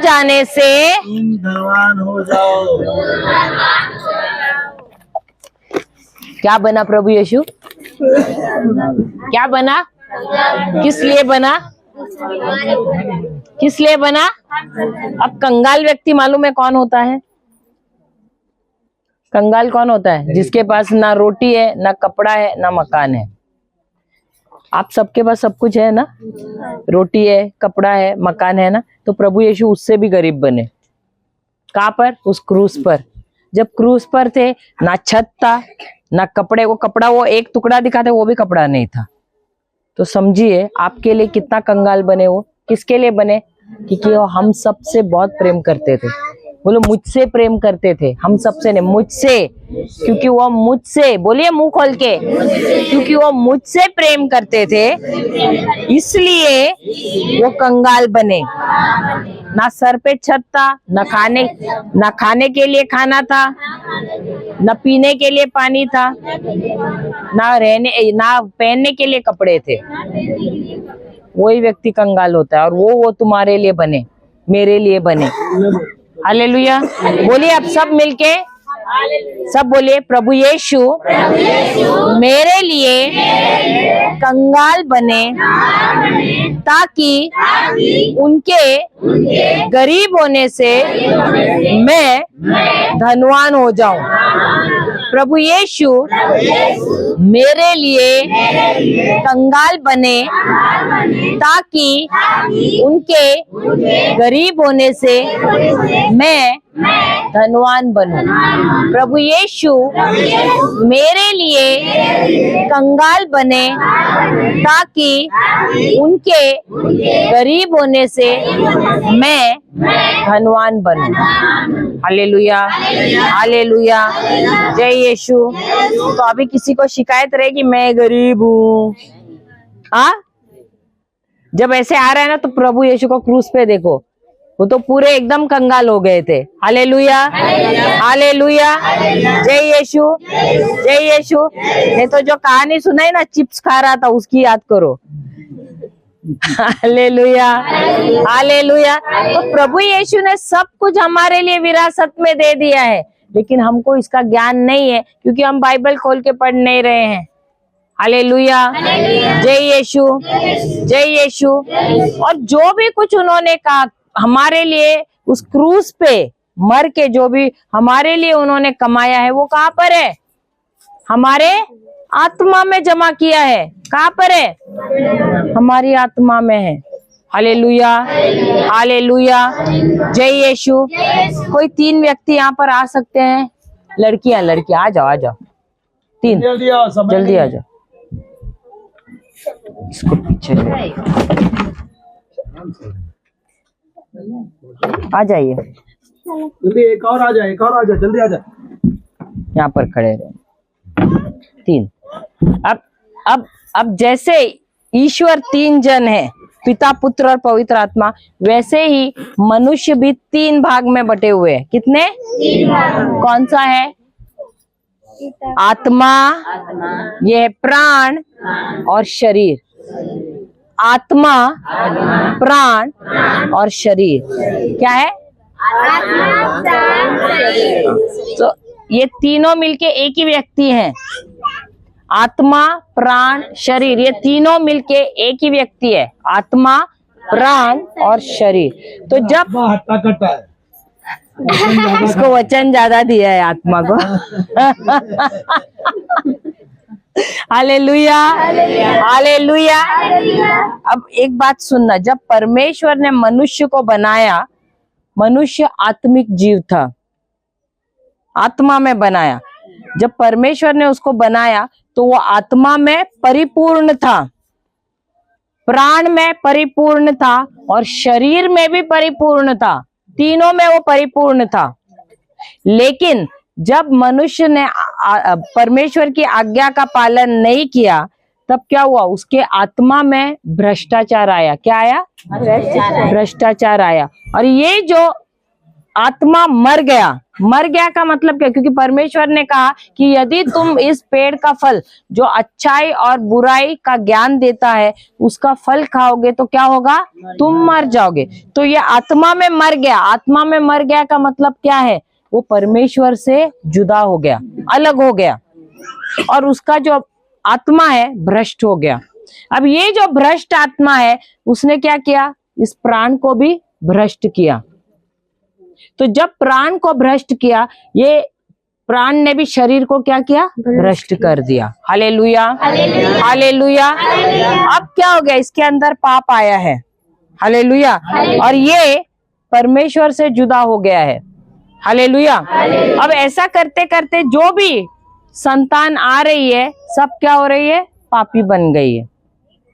जाने से तुम धनवान हो जाओ। क्या बना प्रभु यीशु? क्या बना? किस लिए बना? अब कंगाल व्यक्ति मालूम है कौन होता है? कंगाल कौन होता है? जिसके पास ना रोटी है, ना कपड़ा है, ना मकान है। आप सबके पास सब कुछ है ना, रोटी है, कपड़ा है, मकान है ना। तो प्रभु यीशु उससे भी गरीब बने। कहाँ पर? उस क्रूस पर। जब क्रूस पर थे, ना छत था, ना कपड़े, वो कपड़ा वो एक टुकड़ा दिखाते, वो भी कपड़ा नहीं था। तो समझिए आपके लिए कितना कंगाल बने वो। किसके लिए बने? क्योंकि वो हम सबसे बहुत प्रेम करते थे। बोलो मुझसे प्रेम करते थे, हम सबसे नहीं, मुझसे। क्योंकि वो मुझसे, बोलिए मुंह खोल के, क्योंकि वो मुझसे प्रेम करते थे, इसलिए वो कंगाल बने। ना सर पे छत था, ना खाने के लिए खाना था, ना पीने के लिए पानी था, ना पहनने के लिए कपड़े थे। वही व्यक्ति कंगाल होता है, और वो तुम्हारे लिए बने, मेरे लिए बने। हालेलुया। बोलिए आप सब मिलके, सब बोलिए, प्रभु यीशु मेरे लिए कंगाल बने, ताकि उनके गरीब होने से मैं धनवान हो जाऊं। प्रभु यीशु मेरे लिए कंगाल बने, ताकि उनके गरीब होने से मैं धनवान बनूं। प्रभु यीशु मेरे लिए कंगाल बने, ताकि उनके गरीब होने से मैं धनवान बनूं। हालेलुया, हालेलुया, जय यीशु। तो अभी किसी को शिकायत रहेगी मैं गरीब हूँ, जब ऐसे आ रहा है ना, तो प्रभु यीशु को क्रूस पे देखो, वो तो पूरे एकदम कंगाल हो गए थे। हालेलुया, हालेलुया, जय यीशु, जय यीशु। नहीं तो जो कहानी सुनाई ना, चिप्स खा रहा था, उसकी याद करो। Hallelujah, hallelujah. तो प्रभु यीशु ने सब कुछ हमारे लिए विरासत में दे दिया है, लेकिन हमको इसका ज्ञान नहीं है क्योंकि हम बाइबल खोल के पढ़ नहीं रहे हैं। हालेलुया, जय यीशु, जय यीशु। और जो भी कुछ उन्होंने कहा हमारे लिए उस क्रूस पे मर के, जो भी हमारे लिए उन्होंने कमाया है, वो कहाँ पर है? हमारे आत्मा में जमा किया है। कहाँ पर है? हमारी आत्मा में है। हालेलुया, हालेलुया, जय यीशु। कोई 3 व्यक्ति यहाँ पर आ सकते हैं? लड़कियां, लड़कियां आ जाओ, आ जाओ। 3 जल्दी आओ, समय जल्दी आ नहीं। जाओ। इसको पीछे आ जाइए, जल्दी एक और आ जाए, एक और आ जाए, जल्दी आ जाए। यहाँ पर खड़े रहे। 3। अब जैसे ईश्वर 3 जन है, पिता, पुत्र और पवित्र आत्मा, वैसे ही मनुष्य भी 3 भाग में बटे हुए हैं। कितने? 3 भाग। कौन सा है? आत्मा, ये है प्राण और शरीर। आत्मा, प्राण और शरीर क्या है? तो ये तीनों मिलके एक ही व्यक्ति हैं। आत्मा, प्राण, शरीर, ये तीनों मिलके एक ही व्यक्ति है। आत्मा, प्राण और शरीर। तो जब हट्टा कट्टा है, इसको वचन ज्यादा दिया है आत्मा को। Hallelujah, hallelujah. अब एक बात सुनना, जब परमेश्वर ने मनुष्य को बनाया, मनुष्य आत्मिक जीव था, आत्मा में बनाया। जब परमेश्वर ने उसको बनाया तो वो आत्मा में परिपूर्ण था, प्राण में परिपूर्ण था और शरीर में भी परिपूर्ण था। तीनों में वो परिपूर्ण था। लेकिन जब मनुष्य ने परमेश्वर की आज्ञा का पालन नहीं किया, तब क्या हुआ? उसके आत्मा में भ्रष्टाचार आया। क्या आया? भ्रष्टाचार आया। और ये जो आत्मा मर गया, मर गया का मतलब क्या? क्योंकि परमेश्वर ने कहा कि यदि तुम इस पेड़ का फल जो अच्छाई और बुराई का ज्ञान देता है उसका फल खाओगे तो क्या होगा? तुम मर जाओगे। तो ये आत्मा में मर गया। आत्मा में मर गया का मतलब क्या है? वो परमेश्वर से जुदा हो गया, अलग हो गया, और उसका जो आत्मा है भ्रष्ट हो गया। अब ये जो भ्रष्ट आत्मा है उसने क्या किया? इस प्राण को भी भ्रष्ट किया। तो जब प्राण को भ्रष्ट किया, ये प्राण ने भी शरीर को क्या किया? भ्रष्ट कर दिया। Hallelujah, hallelujah. अब क्या हो गया? इसके अंदर पाप आया है। हालेलुया। और ये परमेश्वर से जुदा हो गया है। हालेलुया। अब ऐसा करते करते जो भी संतान आ रही है सब क्या हो रही है? पापी बन गई है।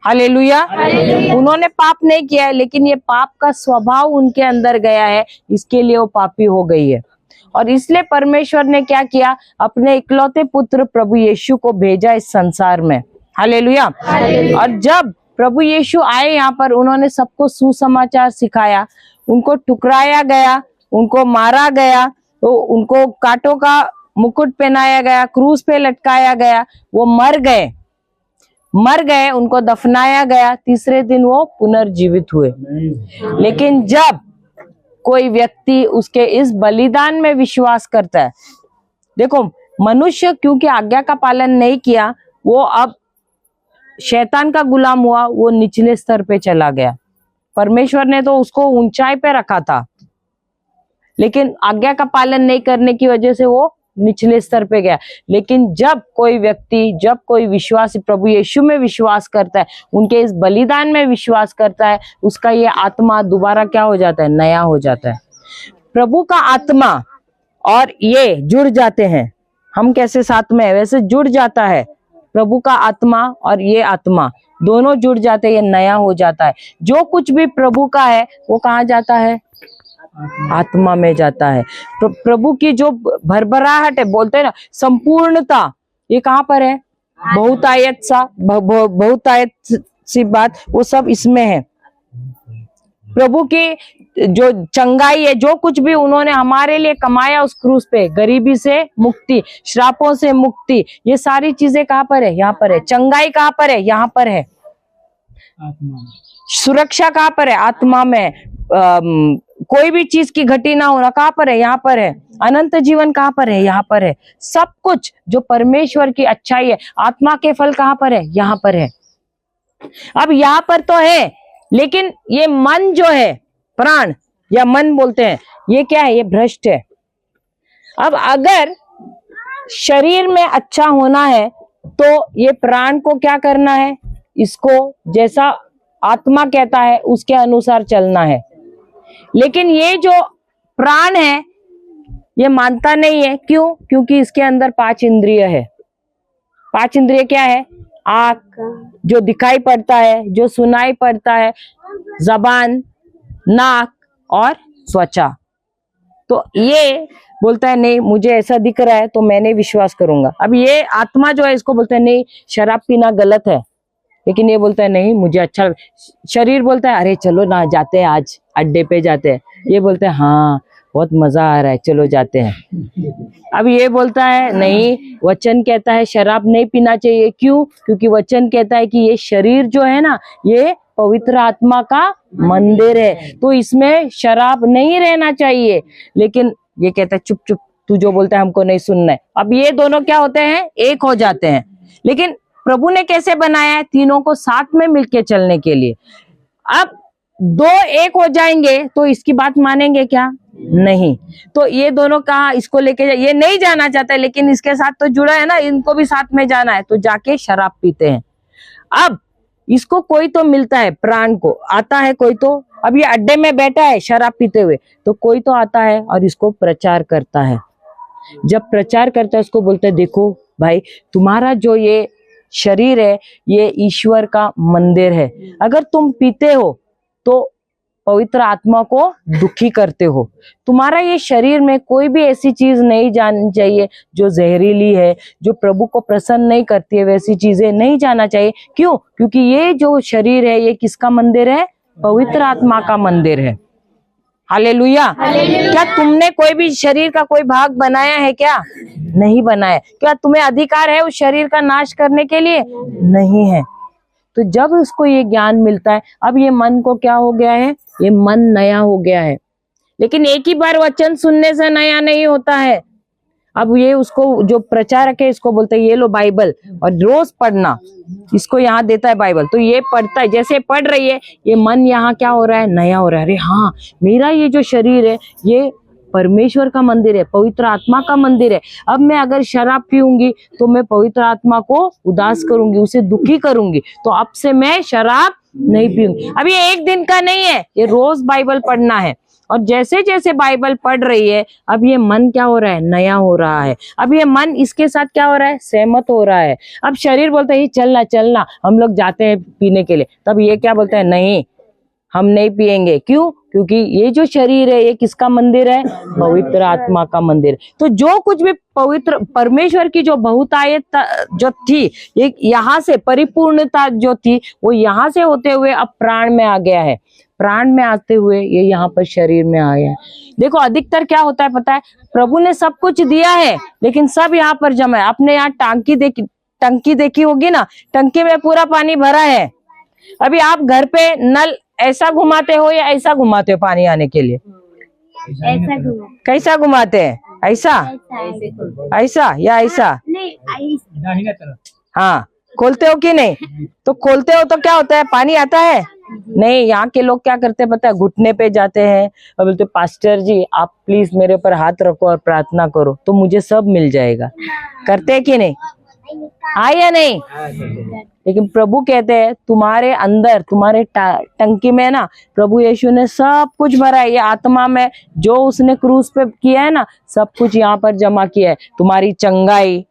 हालेलुया। उन्होंने पाप नहीं किया है, लेकिन ये पाप का स्वभाव उनके अंदर गया है, इसके लिए वो पापी हो गई है। और इसलिए परमेश्वर ने क्या किया? अपने इकलौते पुत्र प्रभु यीशु को भेजा इस संसार में। हालेलुया। और जब प्रभु यीशु आए यहाँ पर, उन्होंने सबको सुसमाचार सिखाया। उनको ठुकराया गया, उनको मारा गया, तो उनको कांटों का मुकुट पहनाया गया, क्रूस पे लटकाया गया, वो मर गए, उनको दफनाया गया। तीसरे दिन वो पुनर्जीवित हुए। लेकिन जब कोई व्यक्ति उसके इस बलिदान में विश्वास करता है, देखो मनुष्य क्योंकि आज्ञा का पालन नहीं किया, वो अब शैतान का गुलाम हुआ, वो निचले स्तर पे चला गया। परमेश्वर ने तो उसको ऊंचाई पे रखा था, लेकिन आज्ञा का पालन नहीं करने की वजह से वो निचले स्तर पे गया। लेकिन जब कोई व्यक्ति, जब कोई विश्वासी प्रभु यीशु में विश्वास करता है, उनके इस बलिदान में विश्वास करता है, उसका ये आत्मा दोबारा क्या हो जाता है? नया हो जाता है। प्रभु का आत्मा और ये जुड़ जाते हैं। हम कैसे साथ में है वैसे जुड़ जाता है। प्रभु का आत्मा और ये आत्मा दोनों जुड़ जाते हैं, ये नया हो जाता है। जो कुछ भी प्रभु का है वो कहाँ जाता है? आत्मा में जाता है। प्रभु की जो भरभराहट है, बोलते हैं ना संपूर्णता, ये कहाँ पर है? बहुतायत सी बात, वो सब इसमें है। प्रभु की जो चंगाई है, जो कुछ भी उन्होंने हमारे लिए कमाया उस क्रूस पे, गरीबी से मुक्ति, श्रापों से मुक्ति, ये सारी चीजें कहाँ पर है? यहाँ पर है। चंगाई कहाँ पर है? यहाँ पर है। सुरक्षा कहाँ पर है? आत्मा में। कोई भी चीज की घटी ना होना कहाँ पर है? यहाँ पर है। अनंत जीवन कहाँ पर है? यहाँ पर है। सब कुछ जो परमेश्वर की अच्छाई है, आत्मा के फल कहाँ पर है? यहाँ पर है। अब यहाँ पर तो है, लेकिन ये मन जो है, प्राण या मन बोलते हैं, ये क्या है? ये भ्रष्ट है। अब अगर शरीर में अच्छा होना है तो ये प्राण को क्या करना है? इसको जैसा आत्मा कहता है उसके अनुसार चलना है। लेकिन ये जो प्राण है ये मानता नहीं है। क्यों? क्योंकि इसके अंदर 5 इंद्रिय है। 5 इंद्रिय क्या है? आँख जो दिखाई पड़ता है, जो सुनाई पड़ता है, जबान, नाक और त्वचा। तो ये बोलता है नहीं, मुझे ऐसा दिख रहा है तो मैंने विश्वास करूंगा। अब ये आत्मा जो है इसको बोलता है नहीं, शराब पीना गलत है, लेकिन ये बोलता है नहीं मुझे अच्छा। शरीर बोलता है अरे चलो ना जाते हैं, आज अड्डे पे जाते हैं। ये बोलता है हाँ बहुत मजा आ रहा है, चलो जाते हैं। अब ये बोलता है नहीं, वचन कहता है शराब नहीं पीना चाहिए। क्यों? क्योंकि वचन कहता है कि ये शरीर जो है ना, ये पवित्र आत्मा का मंदिर है, तो इसमें शराब नहीं रहना चाहिए। लेकिन ये कहता है चुप चुप, तू जो बोलता है हमको नहीं सुनना है। अब ये दोनों क्या होते हैं? एक हो जाते हैं। लेकिन प्रभु ने कैसे बनाया है? तीनों को साथ में मिलके चलने के लिए। अब 2 एक हो जाएंगे तो इसकी बात मानेंगे क्या? नहीं। तो ये दोनों कहा इसको लेके ये नहीं जाना चाहता है, लेकिन इसके साथ तो जुड़ा है ना, इनको भी साथ में जाना है, तो जाके शराब पीते हैं। अब इसको कोई तो मिलता है, प्राण को आता है कोई तो। अब ये अड्डे में बैठा है शराब पीते हुए, तो कोई तो आता है और इसको प्रचार करता है। जब प्रचार करता है उसको बोलता है देखो भाई, तुम्हारा जो ये शरीर है ये ईश्वर का मंदिर है। अगर तुम पीते हो तो पवित्र आत्मा को दुखी करते हो। तुम्हारा ये शरीर में कोई भी ऐसी चीज नहीं जानी चाहिए जो जहरीली है, जो प्रभु को प्रसन्न नहीं करती है, वैसी चीजें नहीं जाना चाहिए। क्यों? क्योंकि ये जो शरीर है ये किसका मंदिर है? पवित्र आत्मा का मंदिर है। हालेलुया। क्या तुमने कोई भी शरीर का कोई भाग बनाया है क्या? नहीं बनाया। क्या तुम्हें अधिकार है उस शरीर का नाश करने के लिए? नहीं है। तो जब उसको ये ज्ञान मिलता है, अब ये मन को क्या हो गया है? ये मन नया हो गया है। लेकिन एक ही बार वचन सुनने से नया नहीं होता है। अब ये उसको जो प्रचारक है इसको बोलते हैं ये लो बाइबल और रोज पढ़ना। इसको यहाँ देता है बाइबल, तो ये पढ़ता है, जैसे पढ़ रही है ये मन यहाँ क्या हो रहा है? नया हो रहा है। अरे हाँ, मेरा ये जो शरीर है ये परमेश्वर का मंदिर है, पवित्र आत्मा का मंदिर है। अब मैं अगर शराब पीऊंगी तो मैं पवित्र आत्मा को उदास करूंगी, उसे दुखी करूंगी, तो अब से मैं शराब नहीं पीऊंगी। अब ये एक दिन का नहीं है, ये रोज बाइबल पढ़ना है। और जैसे जैसे बाइबल पढ़ रही है अब ये मन क्या हो रहा है? नया हो रहा है। अब ये मन इसके साथ क्या हो रहा है? सहमत हो रहा है। अब शरीर बोलता है चलना चलना, हम लोग जाते हैं पीने के लिए। तब ये क्या बोलता है? नहीं, हम नहीं पिएंगे। क्यों? क्योंकि ये जो शरीर है ये किसका मंदिर है? पवित्र आत्मा का मंदिर। तो जो कुछ भी पवित्र परमेश्वर की जो बहुतायत जो थी, ये यहाँ से परिपूर्णता जो थी वो यहाँ से होते हुए अब प्राण में आ गया है। प्राण में आते हुए ये यहाँ पर शरीर में आया है। देखो अधिकतर क्या होता है पता है? प्रभु ने सब कुछ दिया है लेकिन सब यहाँ पर जमा है। आपने यहाँ टंकी देखी होगी ना, टंकी में पूरा पानी भरा है। अभी आप घर पे नल ऐसा घुमाते हो या ऐसा घुमाते हो पानी आने के लिए? ऐसा घुमा, कैसा घुमाते हैं? ऐसा ऐसा या ऐसा? नहीं, हाँ, खोलते हो कि नहीं? तो खोलते हो तो क्या होता है? पानी आता है? नहीं, यहाँ के लोग क्या करते हैं पता है? घुटने पे जाते हैं और बोलते पास्टर जी आप प्लीज मेरे ऊपर हाथ रखो और प्रार्थना करो तो मुझे सब मिल जाएगा। करते हैं कि नहीं? हाँ या नहीं? लेकिन प्रभु कहते हैं तुम्हारे अंदर, तुम्हारे टंकी में ना प्रभु यीशु ने सब कुछ भरा है। ये आत्मा में जो उसने क्रूस पे किया है ना, सब कुछ यहाँ पर जमा किया है। तुम्हारी चंगाई,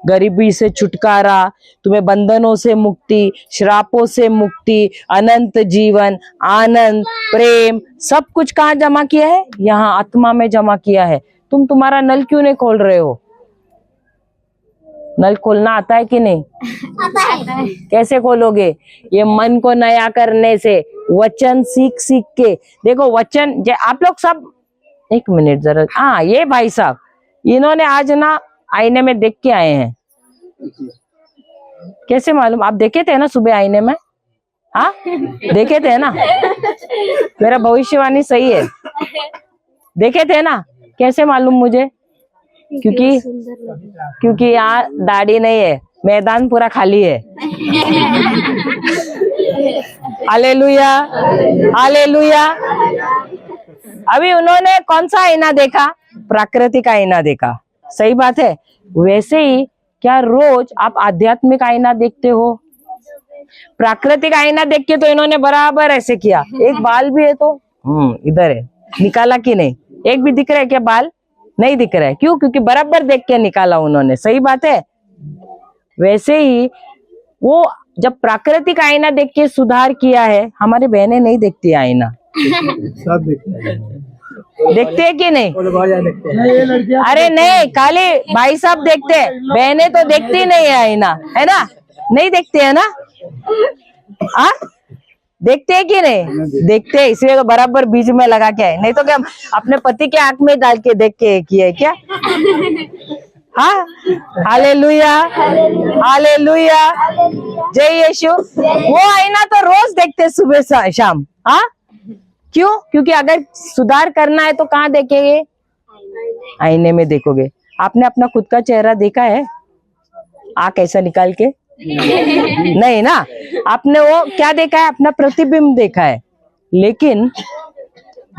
गरीबी से छुटकारा, तुम्हें बंधनों से मुक्ति, श्रापों से मुक्ति, अनंत जीवन, आनंद, प्रेम, सब कुछ कहाँ जमा किया है? यहाँ आत्मा में जमा किया है। तुम तुम्हारा नल क्यों नहीं खोल रहे हो? नल खोलना आता है कि नहीं? कैसे खोलोगे? ये मन को नया करने से, वचन सीख सीख के। देखो वचन आप लोग सब, एक मिनट जरा, हाँ ये भाई साहब इन्होंने आज ना आईने में देख के आए हैं। कैसे मालूम? आप देखे थे ना सुबह आईने में? हाँ, देखे थे ना, मेरा भविष्यवाणी सही है, देखे थे ना, कैसे मालूम मुझे? क्योंकि यहाँ दाढ़ी नहीं है, मैदान पूरा खाली है। Hallelujah, hallelujah. अभी उन्होंने कौन सा आईना देखा? प्राकृतिक आईना देखा, सही बात है। वैसे ही क्या रोज आप आध्यात्मिक आईना देखते हो? प्राकृतिक आईना देख के तो इन्होंने बराबर ऐसे किया, एक बाल भी है तो इधर है, निकाला कि नहीं? एक भी दिख रहा है क्या बाल? नहीं दिख रहा है, क्यों? क्योंकि बराबर देख के निकाला उन्होंने, सही बात है। वैसे ही वो जब प्राकृतिक आईना देख के सुधार किया है, हमारी बहनें नहीं देखती आईना, सब देखते हैं कि नहीं? बहुत ज्यादा देखते हैं। अरे नहीं, खाली भाई साहब देखते हैं, बहनें तो देखती नहीं है आईना, है ना? नहीं देखते है ना? आ? देखते हैं कि नहीं? देखते हैं, इसलिए तो बराबर बीच में लगा के है, नहीं तो क्या अपने पति के आंख में डाल के देख के किया है क्या? हाँ, हालेलुया, हालेलुया, जय यीशु। वो आईना तो रोज देखते सुबह शाम। हाँ, क्यों? क्योंकि अगर सुधार करना है तो कहाँ देखेंगे? आईने में देखोगे। आपने अपना खुद का चेहरा देखा है? आँख ऐसा निकाल के? नहीं ना, आपने वो क्या देखा है? अपना प्रतिबिंब देखा है। लेकिन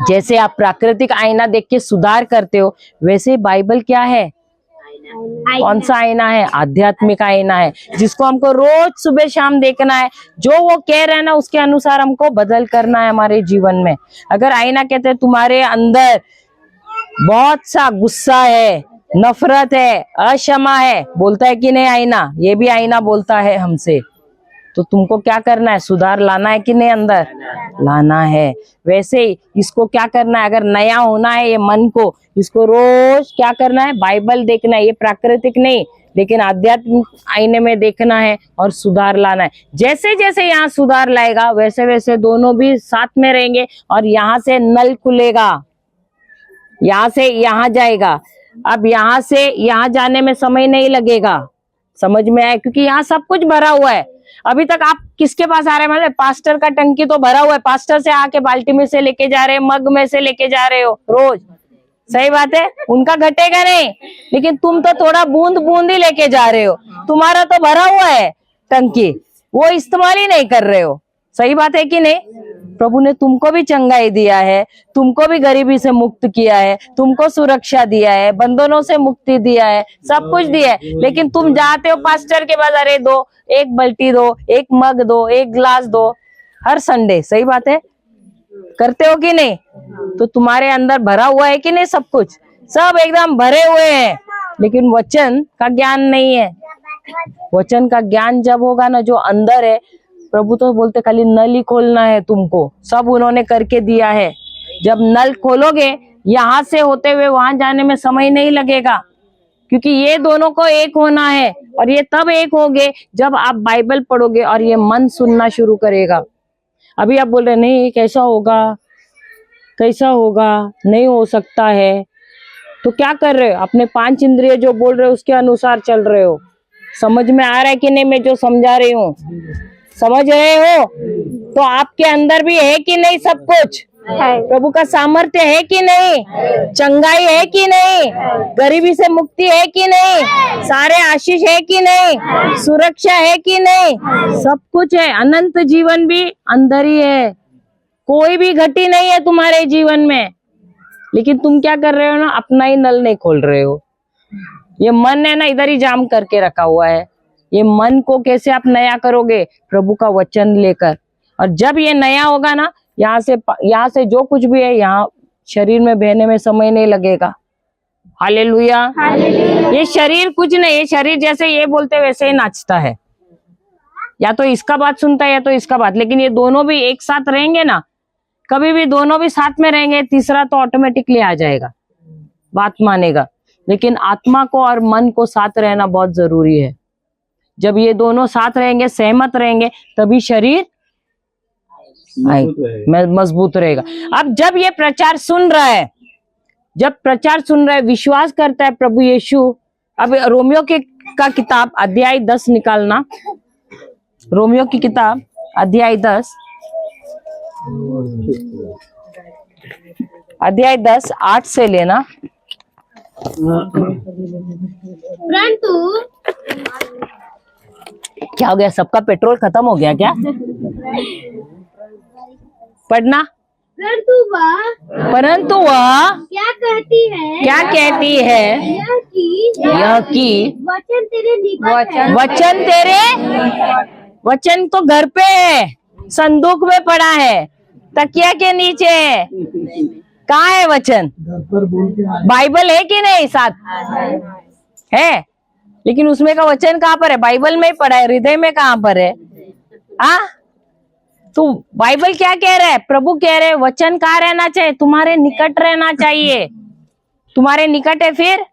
जैसे आप प्राकृतिक आईना देख के सुधार करते हो, वैसे बाइबल क्या है? कौन सा आईना है? आध्यात्मिक आईना है, जिसको हमको रोज सुबह शाम देखना है। जो वो कह रहे हैं ना, उसके अनुसार हमको बदल करना है हमारे जीवन में। अगर आईना कहते हैं तुम्हारे अंदर बहुत सा गुस्सा है, नफरत है, अक्षमा है, बोलता है कि नहीं आईना? ये भी आईना बोलता है हमसे, तो तुमको क्या करना है? सुधार लाना है कि नहीं? अंदर लाना है। वैसे ही इसको क्या करना है? अगर नया होना है ये मन को, इसको रोज क्या करना है? बाइबल देखना है। ये प्राकृतिक नहीं, लेकिन आध्यात्मिक आईने में देखना है और सुधार लाना है। जैसे जैसे यहाँ सुधार लाएगा, वैसे वैसे दोनों भी साथ में रहेंगे और यहाँ से नल खुलेगा, यहाँ से यहाँ जाएगा। अब यहाँ से यहाँ जाने में समय नहीं लगेगा, समझ में आए? क्योंकि यहाँ सब कुछ भरा हुआ है। अभी तक आप किसके पास आ रहे हैं? मतलब पास्टर का टंकी तो भरा हुआ है, पास्टर से आके बाल्टी में से लेके जा रहे हैं, मग में से लेके जा रहे हो रोज, सही बात है। उनका घटेगा नहीं, लेकिन तुम तो थोड़ा बूंद बूंद ही लेके जा रहे हो। तुम्हारा तो भरा हुआ है टंकी, वो इस्तेमाल ही नहीं कर रहे हो, सही बात है कि नहीं? प्रभु ने तुमको भी चंगाई दिया है, तुमको भी गरीबी से मुक्त किया है, तुमको सुरक्षा दिया है, बंधनों से मुक्ति दिया है, सब कुछ दिया है। लेकिन तुम जाते हो पास्टर के पास, अरे दो, एक बाल्टी दो, एक मग दो, एक ग्लास दो, हर संडे, सही बात है? करते हो कि नहीं? तो तुम्हारे अंदर भरा हुआ है कि नहीं? सब कुछ, सब एकदम भरे हुए हैं, लेकिन वचन का ज्ञान नहीं है। वचन का ज्ञान जब होगा ना, जो अंदर है, प्रभु तो बोलते खाली नल ही खोलना है तुमको, सब उन्होंने करके दिया है। जब नल खोलोगे, यहाँ से होते हुए वहां जाने में समय नहीं लगेगा, क्योंकि ये दोनों को एक होना है। और ये तब एक होगे जब आप बाइबल पढ़ोगे और ये मन सुनना शुरू करेगा। अभी आप बोल रहे नहीं, कैसा होगा, कैसा होगा, नहीं हो सकता है, तो क्या कर रहे हो? अपने 5 इंद्रिय जो बोल रहे हो उसके अनुसार चल रहे हो। समझ में आ रहा है कि नहीं मैं जो समझा रही हूँ? समझ रहे हो? तो आपके अंदर भी है कि नहीं सब कुछ? प्रभु का सामर्थ्य है कि नहीं? चंगाई है कि नहीं? गरीबी से मुक्ति है कि नहीं? सारे आशीष है कि नहीं? सुरक्षा है कि नहीं? सब कुछ है। अनंत जीवन भी अंदर ही है, कोई भी घटी नहीं है तुम्हारे जीवन में। लेकिन तुम क्या कर रहे हो ना, अपना ही नल नहीं खोल रहे हो। ये मन है ना, इधर ही जाम करके रखा हुआ है। ये मन को कैसे आप नया करोगे? प्रभु का वचन लेकर। और जब ये नया होगा ना, यहाँ से जो कुछ भी है, यहाँ शरीर में बहने में समय नहीं लगेगा। हालेलुया। ये शरीर कुछ नहीं, ये शरीर जैसे ये बोलते वैसे ही नाचता है, या तो इसका बात सुनता है या तो इसका बात। लेकिन ये दोनों भी एक साथ रहेंगे ना, कभी भी दोनों भी साथ में रहेंगे, तीसरा तो ऑटोमेटिकली आ जाएगा, बात मानेगा। लेकिन आत्मा को और मन को साथ रहना बहुत जरूरी है। जब ये दोनों साथ रहेंगे, सहमत रहेंगे, तभी शरीर मजबूत रहेगा। अब जब ये प्रचार सुन रहा है, विश्वास करता है प्रभु यीशु। अब रोमियो का किताब अध्याय 10 निकालना, रोमियो की किताब अध्याय 10 8 से लेना। परंतु क्या हो गया, सबका पेट्रोल खत्म हो गया क्या? पढ़ना। परंतु वह क्या कहती है? क्या कहती है? यह कि वचन तो घर पे है, संदूक में पड़ा है, तकिया के नीचे है। कहाँ है वचन? बाइबल है कि नहीं? साथ है, लेकिन उसमें का वचन कहाँ पर है? बाइबल में ही पड़ा है, हृदय में कहाँ पर है? तो बाइबल क्या कह रहा है? प्रभु कह रहे वचन कहाँ रहना चाहिए? तुम्हारे निकट रहना चाहिए। तुम्हारे निकट है, फिर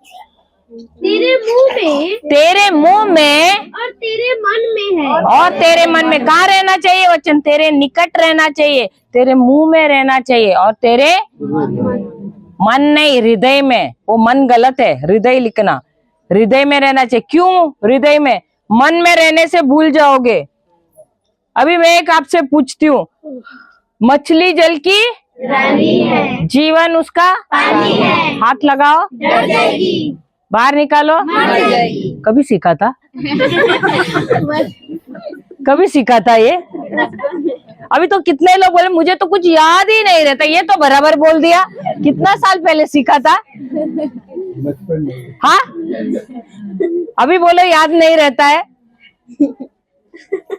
तेरे मुंह में और तेरे मन में है। और तेरे मन में कहाँ रहना चाहिए? वचन तेरे निकट रहना चाहिए, तेरे मुंह में रहना चाहिए, और तेरे मन नहीं, हृदय में। वो मन गलत है, हृदय लिखना। हृदय में रहना चाहिए। क्यों हृदय में? मन में रहने से भूल जाओगे। अभी मैं एक आपसे पूछती हूँ, मछली जल की रानी है, जीवन उसका पानी है, हाथ लगाओ, डर जाएगी, बाहर निकालो। मर जाएगी। कभी सीखा था? कभी सीखा था ये? अभी तो कितने लोग बोले मुझे तो कुछ याद ही नहीं रहता। ये तो बराबर बोल दिया। कितना साल पहले सीखा था? हाँ, अभी बोले याद नहीं रहता है।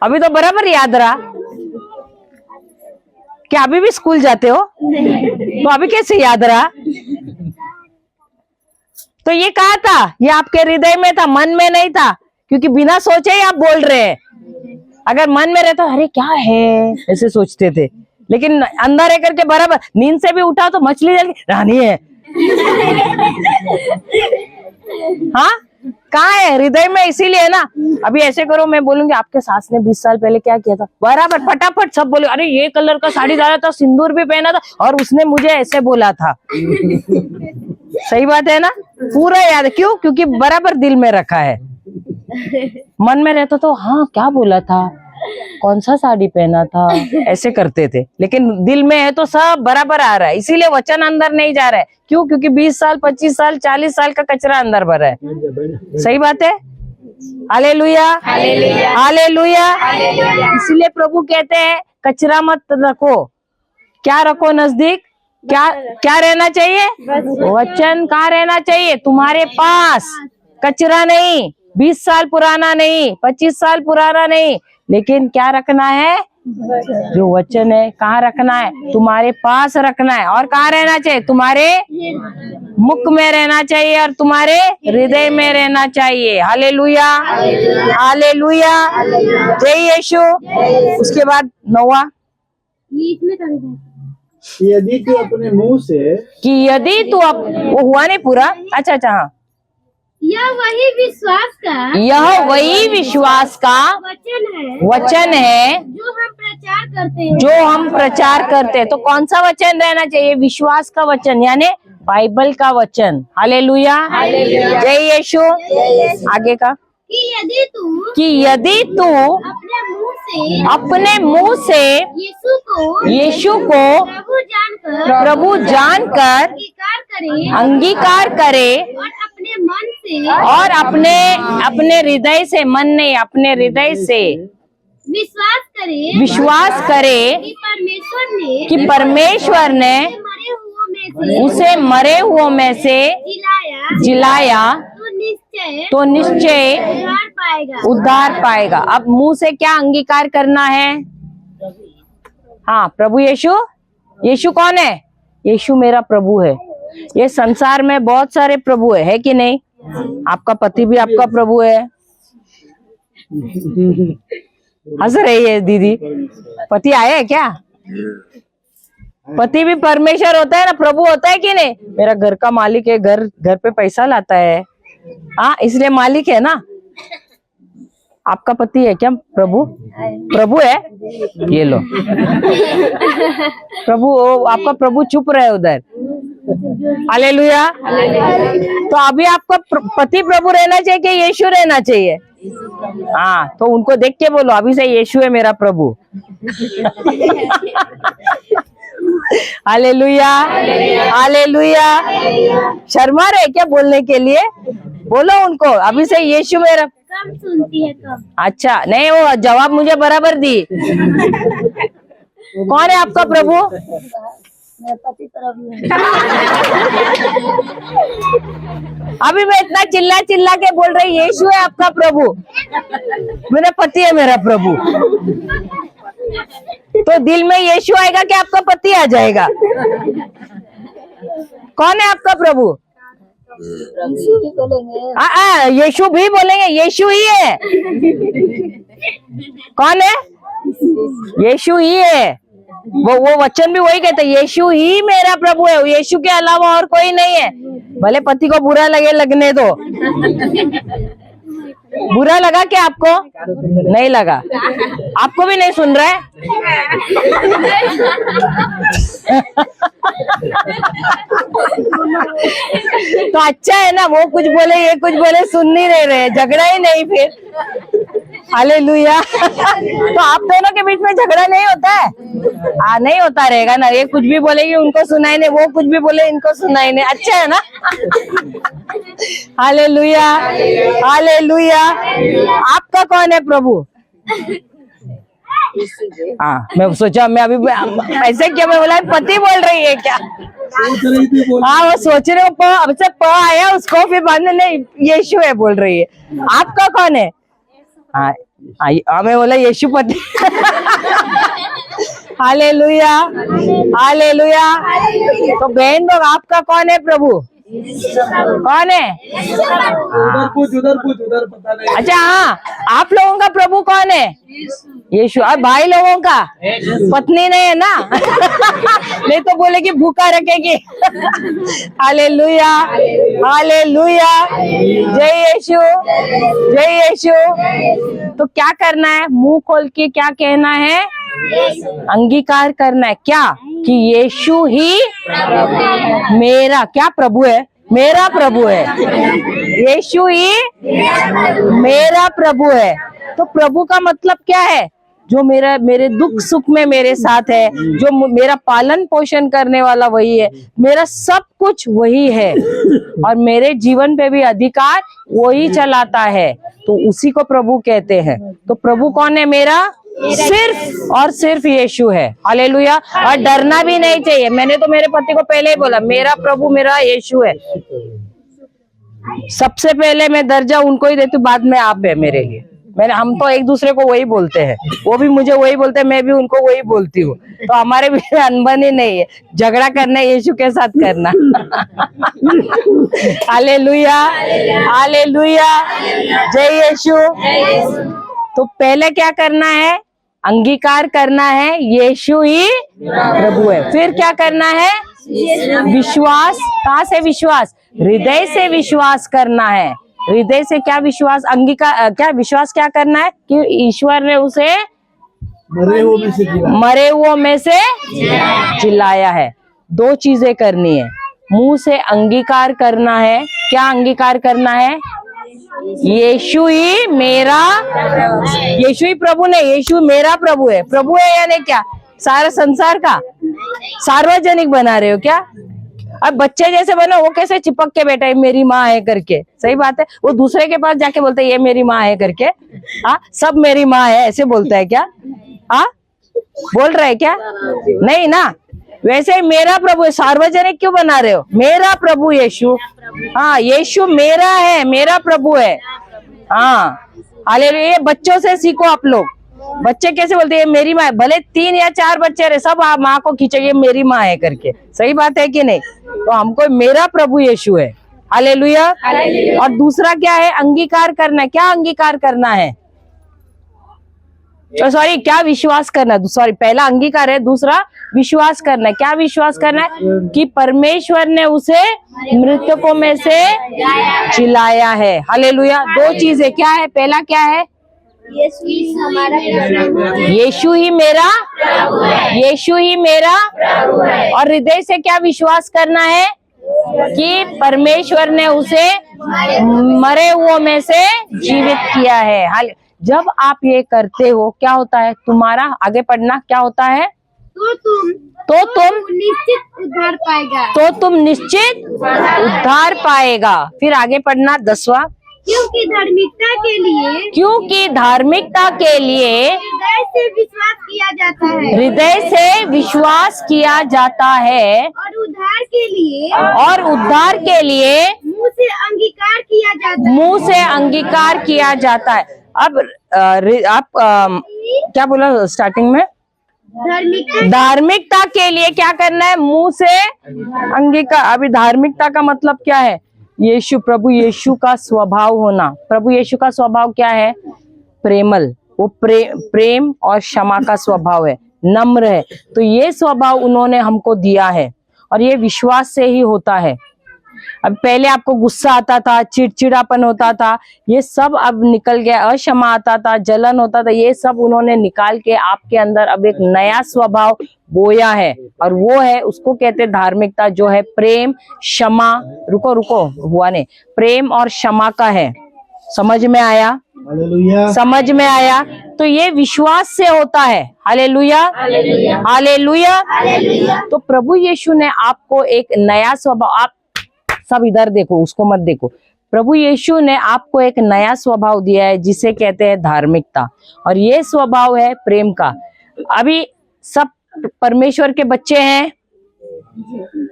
अभी तो बराबर याद रहा। क्या अभी भी स्कूल जाते हो? तो अभी कैसे याद रहा? तो ये कहा था, ये आपके हृदय में था, मन में नहीं था, क्योंकि बिना सोचे ही आप बोल रहे हैं। अगर मन में रहता अरे क्या है, ऐसे सोचते थे, लेकिन अंदर रह करके बराबर नींद से भी उठा तो मछली जल की रानी है। हाँ, कहाँ है? हृदय में। इसीलिए ना, अभी ऐसे करो, मैं बोलूंगी आपके सास ने 20 साल पहले क्या किया था, बराबर फटाफट सब बोले। अरे ये कलर का साड़ी डाला था, सिंदूर भी पहना था, और उसने मुझे ऐसे बोला था। सही बात है ना? पूरा याद है। क्यों? क्योंकि बराबर दिल में रखा है। मन में रहता तो हाँ क्या बोला था, कौन सा साड़ी पहना था, ऐसे करते थे। लेकिन दिल में है तो सब बराबर आ रहा है, इसीलिए वचन अंदर नहीं जा रहा है। क्यों? क्योंकि 20 साल 25 साल 40 साल का कचरा अंदर भरा है। सही बात है? Hallelujah, hallelujah. इसीलिए प्रभु कहते हैं कचरा मत रखो। क्या रखो नजदीक? क्या रहना चाहिए? वचन कहाँ रहना चाहिए? तुम्हारे पास। कचरा नहीं, 20 साल पुराना नहीं, 25 साल पुराना नहीं, लेकिन क्या रखना है? जो वचन है। कहाँ रखना है? तुम्हारे पास रखना है। और कहाँ रहना चाहिए? तुम्हारे मुख में रहना चाहिए, और तुम्हारे हृदय में रहना चाहिए। हालेलुया, हालेलुया, जय यीशु। उसके बाद 9वां, यदि तू अपने मुंह से, कि यदि तू वो हुआ नहीं पूरा। अच्छा, हाँ, यह वही विश्वास का वचन है जो हम प्रचार करते हैं। तो कौन सा वचन रहना चाहिए? विश्वास का वचन, यानी बाइबल का वचन। हालेलुया, जय यीशु। आगे का, कि यदि तू अपने मुंह से यीशु को प्रभु जानकर अंगीकार करे, और अपने हृदय से, मन नहीं, अपने हृदय से विश्वास करे कि परमेश्वर ने उसे मरे हुओं में से जिलाया, तो निश्चय उद्धार पाएगा। अब मुंह से क्या अंगीकार करना है? हाँ, प्रभु यीशु। यीशु कौन है? यीशु मेरा प्रभु है। ये संसार में बहुत सारे प्रभु है कि नहीं? आपका पति भी आपका प्रभु है। हंस रही है दीदी। पति आया है क्या? पति भी परमेश्वर होता है ना, प्रभु होता है कि नहीं? मेरा घर का मालिक है, घर पे पैसा लाता है। हाँ, इसलिए मालिक है ना। आपका पति है क्या प्रभु? प्रभु है। ये लो प्रभु। आपका प्रभु चुप रहे उधर। हालेलुया। तो अभी आपको पति प्रभु रहना चाहिए कि यीशु रहना चाहिए? हाँ, तो उनको देख के बोलो अभी से यीशु है मेरा प्रभु। Hallelujah, hallelujah. शर्मा रहे क्या बोलने के लिए? बोलो उनको अभी से यीशु मेरा। कम सुनती है कम। अच्छा, नहीं वो जवाब मुझे बराबर दी। कौन है आपका प्रभु? मेरे पति तरफ में अभी मैं इतना चिल्ला चिल्ला के बोल रही यीशु है आपका प्रभु, मेरा पति है मेरा प्रभु। तो दिल में यीशु आएगा कि आपका पति आ जाएगा? कौन है आपका प्रभु? यीशु भी बोलेंगे। यीशु भी बोलेंगे, यीशु ही है। कौन है? यीशु ही है। वो वचन भी वही कहते हैं, यीशु ही मेरा प्रभु है, यीशु के अलावा और कोई नहीं है। भले पति को बुरा लगे, लगने दो। बुरा लगा क्या आपको? नहीं लगा। आपको भी नहीं सुन रहा है? तो अच्छा है ना, वो कुछ बोले ये कुछ बोले, सुन नहीं रहे, झगड़ा ही नहीं फिर। हालेलुया। तो आप दोनों के बीच में झगड़ा नहीं होता है? नहीं होता रहेगा ना। ये कुछ भी बोलेगी उनको सुनाई नहीं, वो कुछ भी बोले इनको सुनाई नहीं। अच्छा है ना? Hallelujah, hallelujah. आपका कौन है प्रभु? हाँ, मैं सोचा मैं अभी ऐसे क्या, मैं बोला पति बोल रही है क्या? हाँ, वो सोच रहे हो अब से प आया उसको फिर बाद में नहीं यीशु है बोल रही है। आपका कौन है? हाँ, मैं बोला यीशु पति। Hallelujah, hallelujah. तो बहन लोग आपका कौन है प्रभु? कौन है? उधर पता नहीं। अच्छा, हाँ, आप लोगों का प्रभु कौन है? यीशु। और भाई लोगों का पत्नी नहीं है ना? नहीं तो बोले कि भूखा रखेगी। Hallelujah, hallelujah. जय यीशु, जय यीशु। तो क्या करना है? मुंह खोल के क्या कहना है? अंगीकार करना है क्या? कि यीशु ही मेरा क्या प्रभु है? मेरा प्रभु है। यीशु ही मेरा प्रभु है। तो प्रभु का मतलब क्या है? जो मेरे दुख सुख में मेरे साथ है, जो मेरा पालन पोषण करने वाला वही है, मेरा सब कुछ वही है, और मेरे जीवन पे भी अधिकार वही चलाता है। तो उसी को प्रभु कहते हैं। तो प्रभु कौन है? मेरा सिर्फ और सिर्फ यीशु है। हालेलुया। और डरना भी नहीं चाहिए। मैंने तो मेरे पति को पहले ही बोला, मेरा प्रभु मेरा यीशु है। सबसे पहले मैं दर्जा उनको ही देती हूँ, बाद में आप है मेरे लिए। हम तो एक दूसरे को वही बोलते हैं, वो भी मुझे वही बोलते हैं, मैं भी उनको वही बोलती हूँ। तो हमारे बीच में अनबन ही नहीं है। झगड़ा करना यीशु के साथ करना। Hallelujah, hallelujah. जय यीशु। तो पहले क्या करना है? अंगीकार करना है यीशु ही प्रभु है। फिर क्या करना है? विश्वास। कहाँ से विश्वास? हृदय से विश्वास करना है। हृदय से क्या विश्वास? अंगीकार क्या विश्वास क्या करना है? कि ईश्वर ने उसे मरे हुओं में से जिलाया है। दो चीजें करनी है। मुंह से अंगीकार करना है। क्या अंगीकार करना है? यीशु ही मेरा, यीशु ही प्रभु ने, यीशु मेरा प्रभु है। प्रभु है यानी क्या? सारा संसार का सार्वजनिक बना रहे हो क्या? अब बच्चे जैसे बनो, वो कैसे चिपक के बैठा है मेरी माँ है करके। सही बात है। वो दूसरे के पास जाके बोलते है ये मेरी माँ है करके। सब मेरी माँ है ऐसे बोलता है क्या? बोल रहा है क्या? नहीं ना। वैसे ही मेरा प्रभु है। सार्वजनिक क्यों बना रहे हो? मेरा प्रभु यीशु। हाँ, यीशु मेरा है, मेरा प्रभु है। हाँ, हालेलुया। ये बच्चों से सीखो आप लोग। बच्चे कैसे बोलते हैं मेरी माँ है? भले 3 या 4 बच्चे रहे, सब आप माँ को खींचेंगे मेरी माँ है करके। सही बात है कि नहीं? तो हमको मेरा प्रभु यीशु है। हालेलुया। और दूसरा क्या है? अंगीकार करना है। क्या अंगीकार करना है? सॉरी, क्या विश्वास करना है? सॉरी, पहला अंगीकार है, दूसरा विश्वास करना है। क्या विश्वास करना है? कि परमेश्वर ने उसे मृतकों में से जिलाया है। हालेलुया। दो चीजें क्या है? पहला क्या है? यीशु ही हमारा प्रभु है। यीशु ही मेरा यीशु ही मेरा और हृदय से क्या विश्वास करना है कि परमेश्वर ने उसे मरे हुओं में से जीवित किया है। हाल जब आप ये करते हो क्या होता है, तुम्हारा आगे पढ़ना क्या होता है, तो तुम निश्चित उद्धार पाएगा। तो तुम निश्चित उद्धार पाएगा। फिर आगे पढ़ना 10वां, क्योंकि धार्मिकता के लिए क्योंकि धार्मिकता के लिए हृदय से विश्वास किया जाता है हृदय से विश्वास किया जाता है और उद्धार के लिए मुंह से अंगीकार किया जाता है। मुंह से अंगीकार किया जाता है। अब आप क्या बोला स्टार्टिंग में, धार्मिकता के लिए क्या करना है, मुंह से अंगीकार। अभी धार्मिकता का मतलब क्या है, यीशु प्रभु यीशु का स्वभाव होना। प्रभु यीशु का स्वभाव क्या है, प्रेमल, वो प्रेम और क्षमा का स्वभाव है, नम्र है। तो ये स्वभाव उन्होंने हमको दिया है और ये विश्वास से ही होता है। अब पहले आपको गुस्सा आता था, चिड़चिड़ापन होता था, ये सब अब निकल गया। अक्षमा आता था, जलन होता था, ये सब उन्होंने निकाल के आपके अंदर अब एक नया स्वभाव बोया है और वो है, उसको कहते हैं धार्मिकता, जो है प्रेम क्षमा, रुको हुआ नहीं, प्रेम और क्षमा का है। समझ में आया? हालेलुया। समझ में आया? तो ये विश्वास से होता है। Hallelujah hallelujah. तो प्रभु यीशु ने आपको एक नया स्वभाव, आप सब इधर देखो, उसको मत देखो, प्रभु यीशु ने आपको एक नया स्वभाव दिया है जिसे कहते हैं धार्मिकता, और ये स्वभाव है प्रेम का। अभी सब परमेश्वर के बच्चे हैं।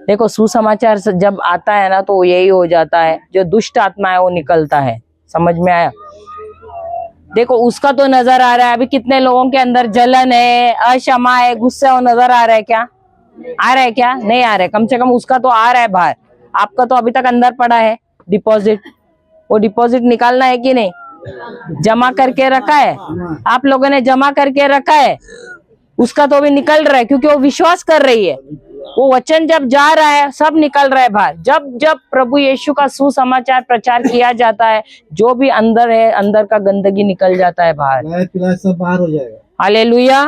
देखो सुसमाचार जब आता है ना तो यही हो जाता है, जो दुष्ट आत्मा है वो निकलता है। समझ में आया? देखो उसका तो नजर आ रहा है, अभी कितने लोगों के अंदर जलन है, अक्षमा है, गुस्सा, वो नजर आ रहा है क्या? आ रहा है क्या? नहीं आ रहा है। कम से कम उसका तो आ रहा है बाहर, आपका तो अभी तक अंदर पड़ा है डिपॉजिट। वो डिपॉजिट निकालना है कि नहीं? जमा करके रखा है, आप लोगों ने जमा करके रखा है, उसका तो अभी निकल रहा है क्योंकि वो विश्वास कर रही है। वो वचन जब जा रहा है सब निकल रहा है बाहर। जब जब प्रभु यीशु का सुसमाचार प्रचार किया जाता है, जो भी अंदर है, अंदर का गंदगी निकल जाता है बाहर। सब बाहर हो जाएगा। हालेलुया।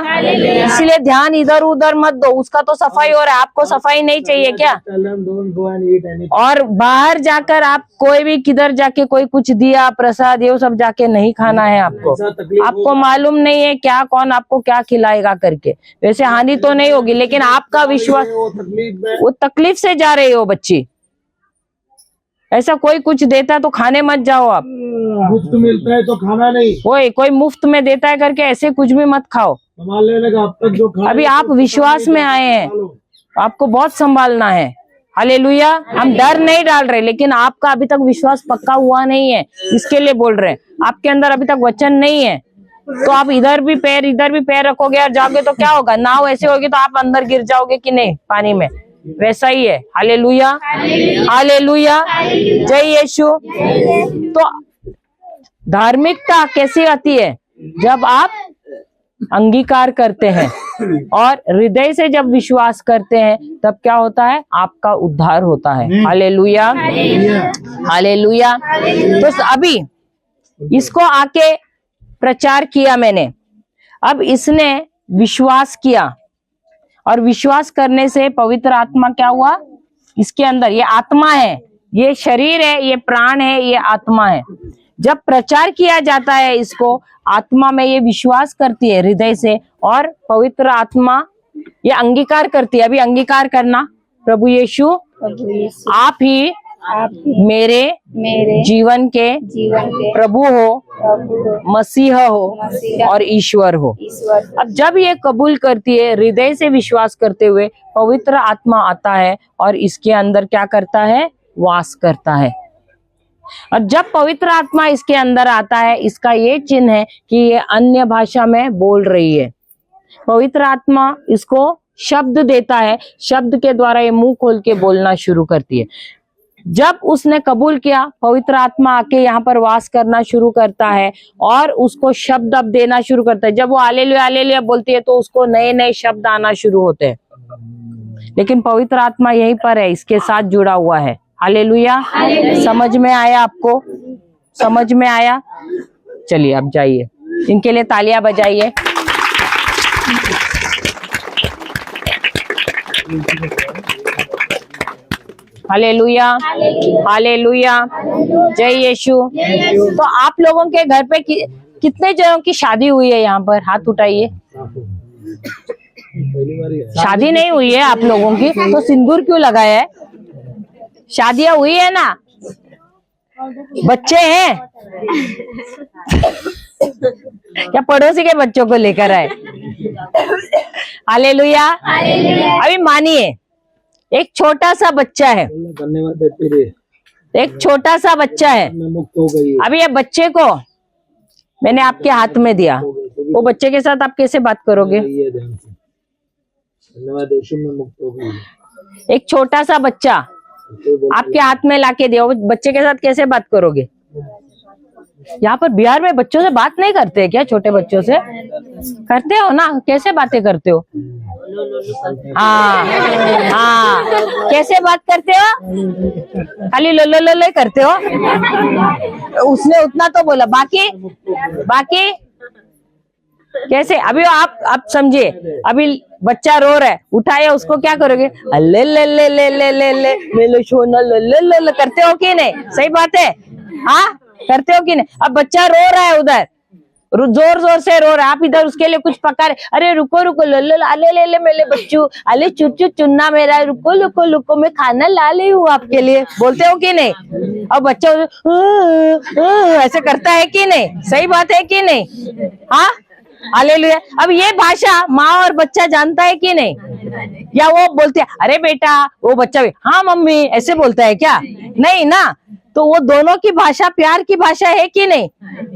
इसलिए ध्यान इधर उधर मत दो, उसका तो सफाई हो रहा है, आपको सफाई नहीं चाहिए क्या? और बाहर जाकर आप कोई भी किधर जाके कोई कुछ दिया, प्रसाद, ये सब जाके नहीं खाना है आपको। आपको मालूम नहीं है क्या, कौन आपको क्या खिलाएगा करके। वैसे हानि तो नहीं होगी, लेकिन आपका विश्वास, वो तकलीफ से जा रहे हो बच्ची। ऐसा कोई कुछ देता है तो खाने मत जाओ आप। मुफ्त मिलता है तो खाना नहीं, कोई मुफ्त में देता है करके ऐसे कुछ भी मत खाओ। लेने का अब तक जो अभी आप विश्वास में आए हैं, आपको बहुत संभालना है। हालेलुया। हम डर नहीं डाल रहे, लेकिन आपका अभी तक विश्वास पक्का हुआ नहीं है, इसके लिए बोल रहे हैं। आपके अंदर अभी तक वचन नहीं है, तो आप इधर भी पैर रखोगे और जाओगे तो क्या होगा? नाव ऐसे होगी तो आप अंदर गिर जाओगे कि नहीं पानी में? वैसा ही है। हालेलुया हालेलुया, जय यीशु। तो धार्मिकता कैसी आती है? जब आप अंगीकार करते हैं और हृदय से जब विश्वास करते हैं, तब क्या होता है? आपका उद्धार होता है। Hallelujah hallelujah. तो अभी इसको आके प्रचार किया मैंने, अब इसने विश्वास किया और विश्वास करने से पवित्र आत्मा क्या हुआ इसके अंदर? ये आत्मा है, ये शरीर है, ये प्राण है, ये आत्मा है। जब प्रचार किया जाता है इसको, आत्मा में ये विश्वास करती है हृदय से, और पवित्र आत्मा ये अंगीकार करती है। अभी अंगीकार करना, प्रभु यीशु आप ही मेरे जीवन के प्रभु हो, मसीह हो और ईश्वर हो। अब जब ये कबूल करती है हृदय से विश्वास करते हुए, पवित्र आत्मा आता है और इसके अंदर क्या करता है? वास करता है। और जब पवित्र आत्मा इसके अंदर आता है, इसका ये चिन्ह है कि ये अन्य भाषा में बोल रही है। पवित्र आत्मा इसको शब्द देता है, शब्द के द्वारा ये मुंह खोल के बोलना शुरू करती है। जब उसने कबूल किया, पवित्र आत्मा आके यहाँ पर वास करना शुरू करता है और उसको शब्द अब देना शुरू करता है। जब वो हालेलुया हालेलुया बोलती है तो उसको नए नए शब्द आना शुरू होते हैं, लेकिन पवित्र आत्मा यहीं पर है, इसके साथ जुड़ा हुआ है। हालेलुया। समझ में आया आपको? समझ में आया? चलिए अब जाइए। इनके लिए तालियां बजाइए। हालेलुया, हालेलुया, जय यीशु। तो आप लोगों के घर पे कितने जनों की शादी हुई है? यहाँ पर हाथ उठाइए। शादी नहीं हुई है आप लोगों की, तो सिंदूर क्यों लगाया है? शादियां हुई है ना, बच्चे हैं क्या? पड़ोसी के बच्चों को लेकर आए। हालेलुया। अभी मानिए, एक छोटा सा बच्चा है, धन्यवाद देते रहे। एक छोटा सा बच्चा है। मैं मुक्त हो गई। अभी ये बच्चे को मैंने आपके हाथ में दिया, वो बच्चे के साथ आप कैसे बात करोगे? धन्यवाद यीशु, मैं मुक्त हो गई। एक छोटा सा बच्चा आपके हाथ में लाके दिया, वो बच्चे के साथ कैसे बात करोगे? यहाँ पर बिहार में बच्चों से बात नहीं करते क्या? छोटे बच्चों से करते हो ना? कैसे बातें करते हो? हाँ हाँ, कैसे बात करते हो? खाली लो लो लो लो करते हो? उसने उतना तो बोला, बाकी बाकी कैसे? अभी आप समझिए, अभी बच्चा रो रहा है, उठाया, उसको क्या करोगे? ले ले ले ले ले ले ले लो सोना, ले ले ले ले करते हो कि नहीं? सही बात है, हाँ करते हो कि नहीं? अब बच्चा रो रहा है, उधर जोर जोर से रो रहा है, आप इधर उसके लिए कुछ पका रहे, अरे रुको रुको, ले ले ले ले ले मेरे बच्चू, अरे चुच्चू चुन्ना मेरा, रुको रुको रुको, मैं खाना ला ली हूँ आपके लिए, बोलते हो कि नहीं? और बच्चा ऐसे करता है कि नहीं? सही बात है कि नहीं? हाँ, हालेलुया। अब ये भाषा माँ और बच्चा जानता है कि नहीं? या वो बोलते है अरे बेटा, वो बच्चा भी हाँ मम्मी ऐसे बोलता है क्या? नहीं ना। तो वो दोनों की भाषा प्यार की भाषा है कि नहीं?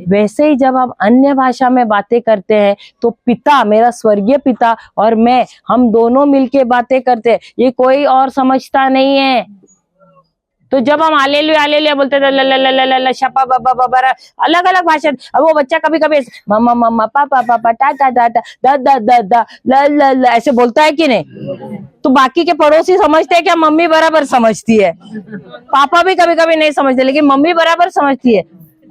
वैसे ही जब हम अन्य भाषा में बातें करते हैं तो पिता, मेरा स्वर्गीय पिता और मैं, हम दोनों मिलके बातें करते हैं, ये कोई और समझता नहीं है। तो जब हम हालेलुया बोलते थे, शपा बाबा बाबा, अलग अलग भाषा। अब वो बच्चा कभी कभी मम्मा मम्मा, पापा पापा, टाटा टाटा, दादा दादा, ल ऐसे बोलता है कि नहीं? तो बाकी के पड़ोसी समझते हैं क्या? मम्मी बराबर समझती है। पापा भी कभी कभी नहीं समझते, लेकिन मम्मी बराबर समझती है।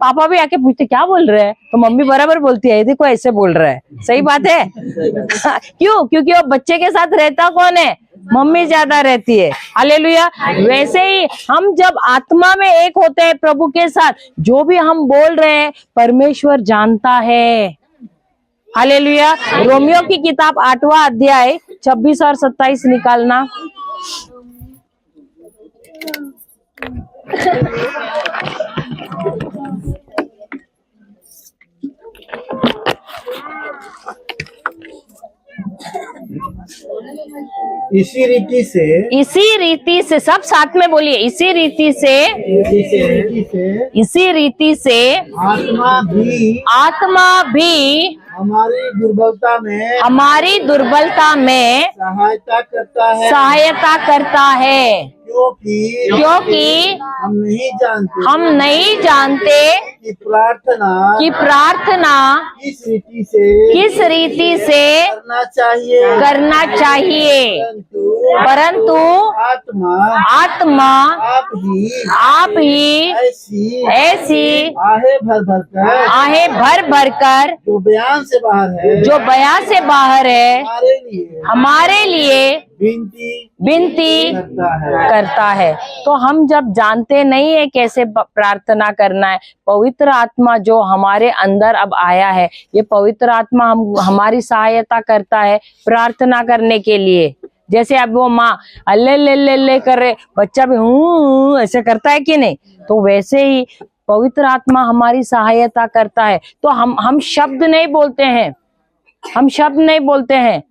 पापा भी आके पूछते क्या बोल रहे हैं, तो मम्मी बराबर बोलती है, देखो ऐसे बोल रहा है। सही बात है। क्यों? क्योंकि वो बच्चे के साथ रहता कौन है? मम्मी ज्यादा रहती है। हालेलुया। वैसे ही हम जब आत्मा में एक होते हैं प्रभु के साथ, जो भी हम बोल रहे हैं परमेश्वर जानता है। हालेलुया। रोमियो की किताब 8वां अध्याय 26 और 27 निकालना। इसी रीति से सब साथ में बोलिए, इसी रीति से आत्मा भी हमारी दुर्बलता में सहायता करता है, क्योंकि हम नहीं जानते कि प्रार्थना किस रीति से करना चाहिए, परंतु आत्मा आप ही ऐसी आहे भर कर जो बयान से बाहर है हमारे लिए विनती करता है। तो हम जब जानते नहीं है कैसे प्रार्थना करना है, पवित्र आत्मा जो हमारे अंदर अब आया है, ये पवित्र आत्मा हमारी सहायता करता है प्रार्थना करने के लिए। जैसे अब वो माँ ले कर रहे, बच्चा भी हूँ ऐसे करता है कि नहीं? तो वैसे ही पवित्र आत्मा हमारी सहायता करता है। तो हम शब्द नहीं बोलते हैं, हम शब्द नहीं बोलते हैं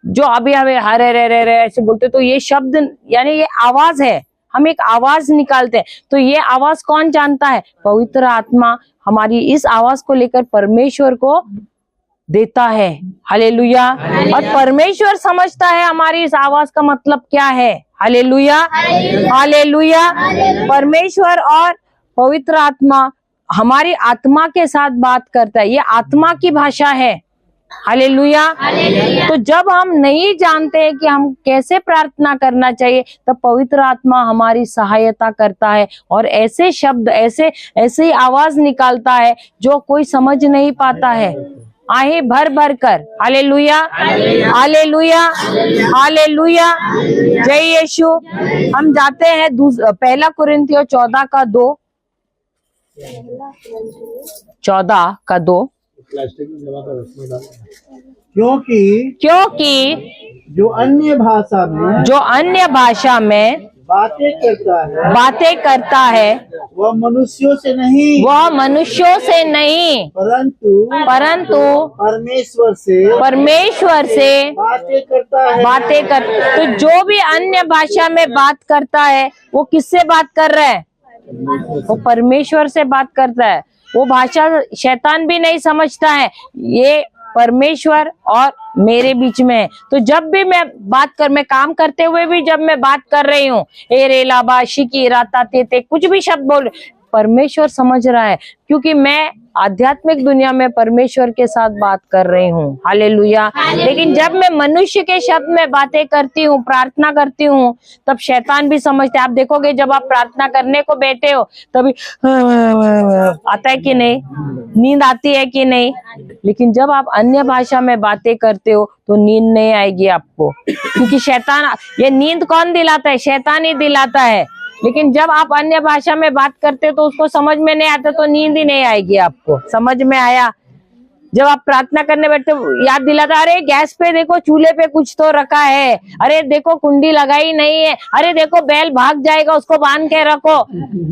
जो अभी हमें हरे रे रे रे ऐसे बोलते, तो ये शब्द यानी ये आवाज है, हम एक आवाज निकालते हैं। तो ये आवाज कौन जानता है? पवित्र आत्मा हमारी इस आवाज को लेकर परमेश्वर को देता है। हालेलुया। और परमेश्वर समझता है हमारी इस आवाज का मतलब क्या है। Hallelujah, hallelujah. परमेश्वर और पवित्र आत्मा हमारी आत्मा के साथ बात करता है, ये आत्मा की भाषा है। हालेलुया। तो जब हम नहीं जानते हैं कि हम कैसे प्रार्थना करना चाहिए, तब पवित्र आत्मा हमारी सहायता करता है और ऐसे शब्द, ऐसे आवाज निकालता है जो कोई समझ नहीं पाता है, आहे भर भर कर। हालेलुया, हालेलुया, हालेलुया, जय यीशु। हम जाते हैं 1 कुरिन्थियों 14:2। क्योंकि जो अन्य भाषा में बातें करता है वह मनुष्यों से नहीं परंतु परमेश्वर से बातें कर। तो जो भी अन्य भाषा में बात करता है वो किससे बात कर रहा है? वो परमेश्वर से बात करता है। वो भाषा शैतान भी नहीं समझता है, ये परमेश्वर और मेरे बीच में है। तो जब भी मैं काम करते हुए भी जब मैं बात कर रही हूँ, ए रेला बाशी की राता ते कुछ भी शब्द बोल, परमेश्वर समझ रहा है, क्योंकि मैं आध्यात्मिक दुनिया में परमेश्वर के साथ बात कर रही हूँ। हालेलुया। लेकिन जब मैं मनुष्य के शब्द में बातें करती हूँ, प्रार्थना करती हूँ, तब शैतान भी समझते हैं। आप देखोगे जब आप प्रार्थना करने को बैठे हो तभी आता है कि नहीं, नींद आती है कि नहीं। लेकिन जब आप अन्य भाषा में बातें करते हो तो नींद नहीं आएगी आपको, क्योंकि शैतान, ये नींद कौन दिलाता है? शैतान ही दिलाता है। लेकिन जब आप अन्य भाषा में बात करते तो उसको समझ में नहीं आता, तो नींद ही नहीं आएगी आपको। समझ में आया? जब आप प्रार्थना करने बैठते याद दिलाता, अरे गैस पे देखो, चूल्हे पे कुछ तो रखा है, अरे देखो कुंडी लगाई नहीं है, अरे देखो बैल भाग जाएगा, उसको बांध के रखो,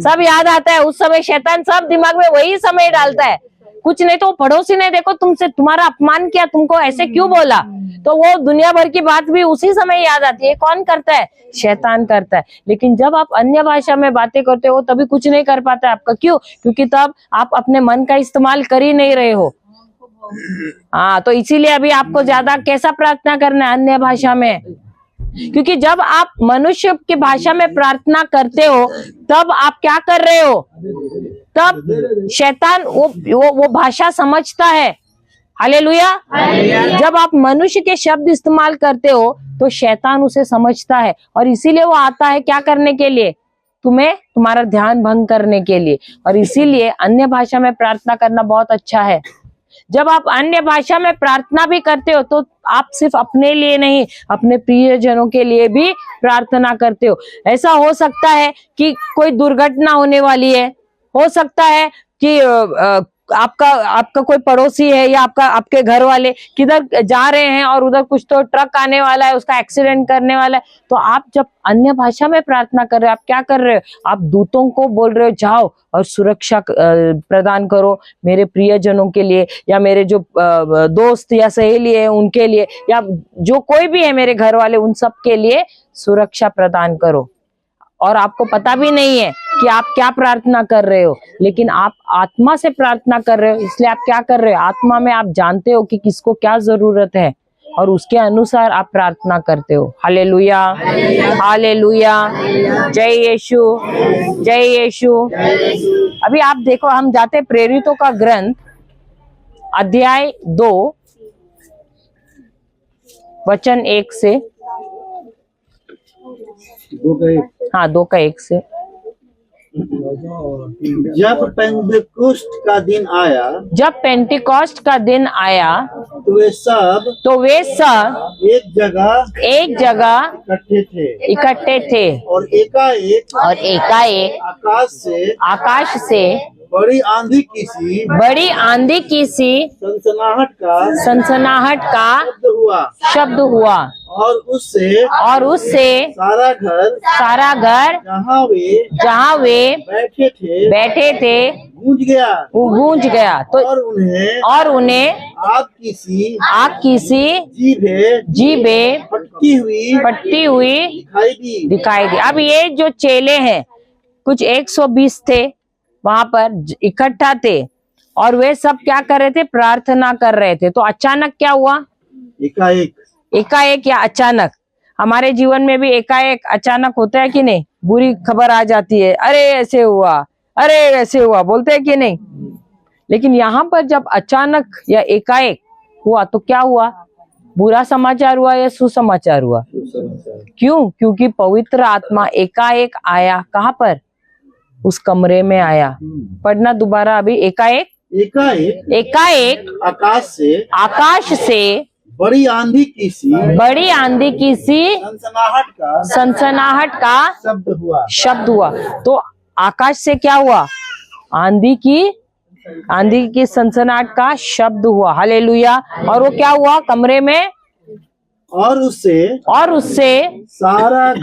सब याद आता है। उस समय शैतान सब दिमाग में वही समय डालता है। कुछ नहीं तो पड़ोसी ने देखो तुमसे तुम्हारा अपमान किया, तुमको ऐसे क्यों बोला, तो वो दुनिया भर की बात भी उसी समय याद आती है। कौन करता है? शैतान करता है। लेकिन जब आप अन्य भाषा में बातें करते हो तभी कुछ नहीं कर पाता है आपका। क्यों? क्योंकि तब आप अपने मन का इस्तेमाल कर ही नहीं रहे हो। हाँ, तो इसीलिए अभी आपको ज्यादा कैसा प्रार्थना करना है? अन्य भाषा में। क्योंकि जब आप मनुष्य की भाषा में प्रार्थना करते हो तब आप क्या कर रहे हो? तब शैतान वो भाषा समझता है। हालेलुया। जब आप मनुष्य के शब्द इस्तेमाल करते हो तो शैतान उसे समझता है, और इसीलिए वो आता है क्या करने के लिए? तुम्हारा ध्यान भंग करने के लिए। और इसीलिए अन्य भाषा में प्रार्थना करना बहुत अच्छा है। जब आप अन्य भाषा में प्रार्थना भी करते हो तो आप सिर्फ अपने लिए नहीं, अपने प्रियजनों के लिए भी प्रार्थना करते हो। ऐसा हो सकता है कि कोई दुर्घटना होने वाली है, हो सकता है कि आपका कोई पड़ोसी है या आपके घर वाले किधर जा रहे हैं और उधर कुछ तो ट्रक आने वाला है, उसका एक्सीडेंट करने वाला है। तो आप जब अन्य भाषा में प्रार्थना कर रहे हो, आप क्या कर रहे हो? आप दूतों को बोल रहे हो जाओ और सुरक्षा प्रदान करो मेरे प्रियजनों के लिए, या मेरे जो दोस्त या सहेली है उनके लिए, या जो कोई भी है मेरे घर वाले, उन सब के लिए सुरक्षा प्रदान करो। और आपको पता भी नहीं है कि आप क्या प्रार्थना कर रहे हो, लेकिन आप आत्मा से प्रार्थना कर रहे हो। इसलिए आप क्या कर रहे हो? आत्मा में आप जानते हो कि किसको क्या जरूरत है और उसके अनुसार आप प्रार्थना करते हो। हालेलुया, हालेलुया, जय यीशु, जय यीशु। अभी आप देखो, हम जाते प्रेरितों का ग्रंथ अध्याय 2 वचन 1 से, हाँ 2:1 से। जब पेंटेकोस्ट का दिन आया तो वे सब एक जगह इकट्ठे थे और एकाएक आकाश से बड़ी आंधी की सी सनसनाहट का शब्द हुआ और उससे सारा घर जहाँ वे बैठे थे गूंज गया। तो और उन्हें आग की सी जीभें फटती हुई दिखाई दी। अब ये जो चेले हैं, कुछ 120 थे, वहां पर इकट्ठा थे और वे सब क्या कर रहे थे? प्रार्थना कर रहे थे। तो अचानक क्या हुआ? एकाएक या अचानक। हमारे जीवन में भी एकाएक अचानक होता है कि नहीं? बुरी खबर आ जाती है, अरे ऐसे हुआ, अरे वैसे हुआ, बोलते हैं कि नहीं? लेकिन यहाँ पर जब अचानक या एकाएक हुआ तो क्या हुआ? बुरा समाचार हुआ या सुसमाचार हुआ? क्यों? क्योंकि पवित्र आत्मा एकाएक आया। कहाँ पर? उस कमरे में आया। पढ़ना दोबारा अभी। एकाएक आकाश से बड़ी आंधी की सी सनसनाहट का शब्द हुआ। तो आकाश से क्या हुआ? आंधी की सनसनाहट का शब्द हुआ। हालेलुया। और वो क्या हुआ? कमरे में और उससे सारा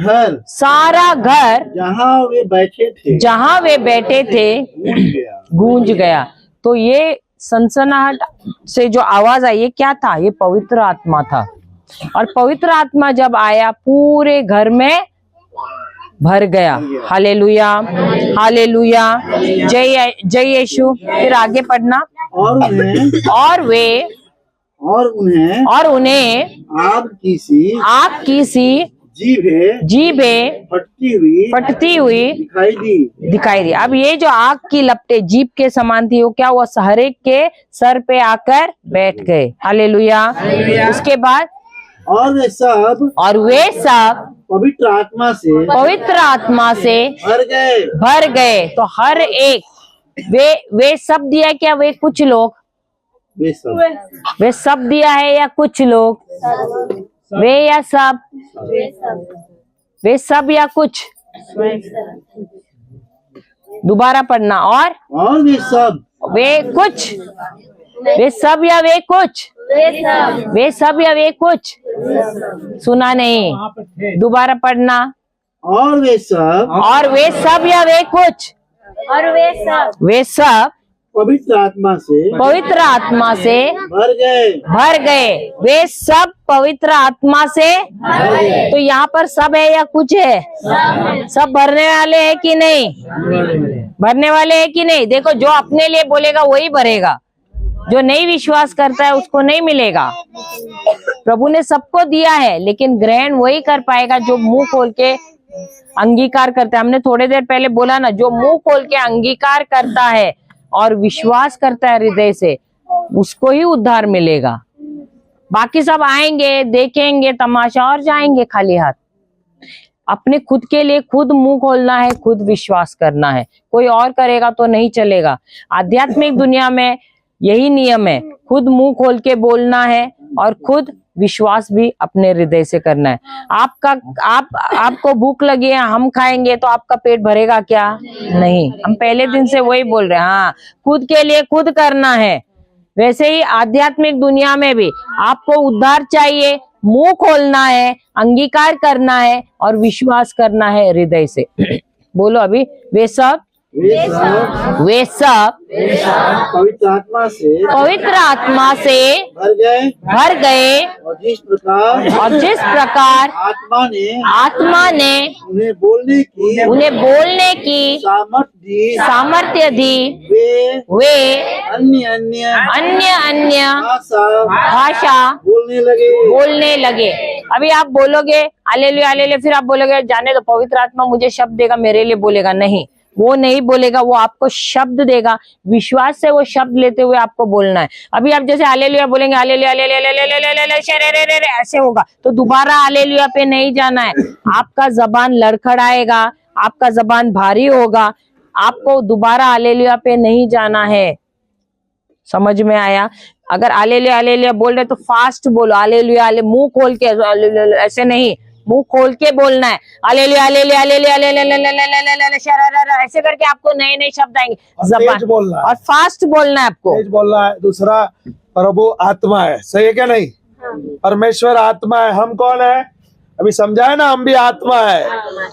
घर जहाँ वे बैठे थे गूंज गया। तो ये सनसनाहट से जो आवाज आई, ये क्या था? ये पवित्र आत्मा था। और पवित्र आत्मा जब आया पूरे घर में भर गया। हालेलुया, हालेलुया, जय यीशु। फिर आगे पढ़ना। और उन्हें आग की सी जीभें फटती हुई दिखाई दी। अब ये जो आग की लपटें जीभ के समान थी, वो क्या हुआ? हर एक के सर पे आकर बैठ गए। हालेलुया। उसके बाद और वे सब पवित्र आत्मा से भर गए। तो हर एक वे सब दिया क्या? वे कुछ लोग? वे सब दिया है या कुछ लोग? वे या सब? वे सब या कुछ? दोबारा पढ़ना। और वे कुछ? वे सब या वे कुछ? वे सब या वे कुछ? सुना नहीं, दोबारा पढ़ना। और वे सब या वे कुछ? वे सब पवित्र आत्मा से भर गए। वे सब पवित्र आत्मा से। तो यहाँ पर सब है या कुछ है? सब भरने वाले हैं कि नहीं? भरने वाले हैं कि नहीं? देखो, जो अपने लिए बोलेगा वही भरेगा, जो नहीं विश्वास करता है उसको नहीं मिलेगा। प्रभु ने सबको दिया है, लेकिन ग्रहण वही कर पाएगा जो मुंह खोल के अंगीकार करता है। हमने थोड़ी देर पहले बोला ना, जो मुंह खोल के अंगीकार करता है और विश्वास करता है हृदय से, उसको ही उद्धार मिलेगा। बाकी सब आएंगे, देखेंगे तमाशा और जाएंगे खाली हाथ। अपने खुद के लिए खुद मुंह खोलना है, खुद विश्वास करना है। कोई और करेगा तो नहीं चलेगा। आध्यात्मिक दुनिया में यही नियम है, खुद मुंह खोल के बोलना है और खुद विश्वास भी अपने हृदय से करना है। आपको भूख लगी है, हम खाएंगे तो आपका पेट भरेगा क्या? नहीं। हम पहले दिन से वही बोल रहे हैं। हाँ, खुद के लिए खुद करना है। वैसे ही आध्यात्मिक दुनिया में भी आपको उद्धार चाहिए, मुंह खोलना है, अंगीकार करना है और विश्वास करना है हृदय से। बोलो अभी। वे सब पवित्र आत्मा से भर गए। और जिस प्रकार आत्मा ने उन्हें बोलने की सामर्थ्य दी, वे अन्य भाषा बोलने लगे। अभी आप बोलोगे हालेलुया हालेलुया, फिर आप बोलोगे जाने दो, पवित्र आत्मा मुझे शब्द देगा, मेरे लिए बोलेगा। नहीं, वो नहीं बोलेगा, वो आपको शब्द देगा। विश्वास से वो शब्द लेते हुए आपको बोलना है। अभी आप जैसे हालेलुया बोलेंगे, हालेलुया ऐसे होगा, तो दोबारा हालेलुया पे नहीं जाना है। आपका जबान लड़खड़ाएगा, आपका जबान भारी होगा, आपको दोबारा हालेलुया पे नहीं जाना है। समझ में आया? अगर हालेलुया हालेलुया बोल रहे तो फास्ट बोलो, हालेलुया मुंह खोल के, ऐसे नहीं, मुंह खोल के बोलना है। हालेलुया हालेलुया हालेलुया हालेलुया, ऐसे करके आपको नए नए शब्द आएंगे। जबान और फास्ट बोलना है आपको। तेज बोलना है। दूसरा, प्रभु आत्मा है, सही है क्या? नहीं, परमेश्वर आत्मा है। हम कौन है? अभी समझाए ना, हम भी आत्मा है।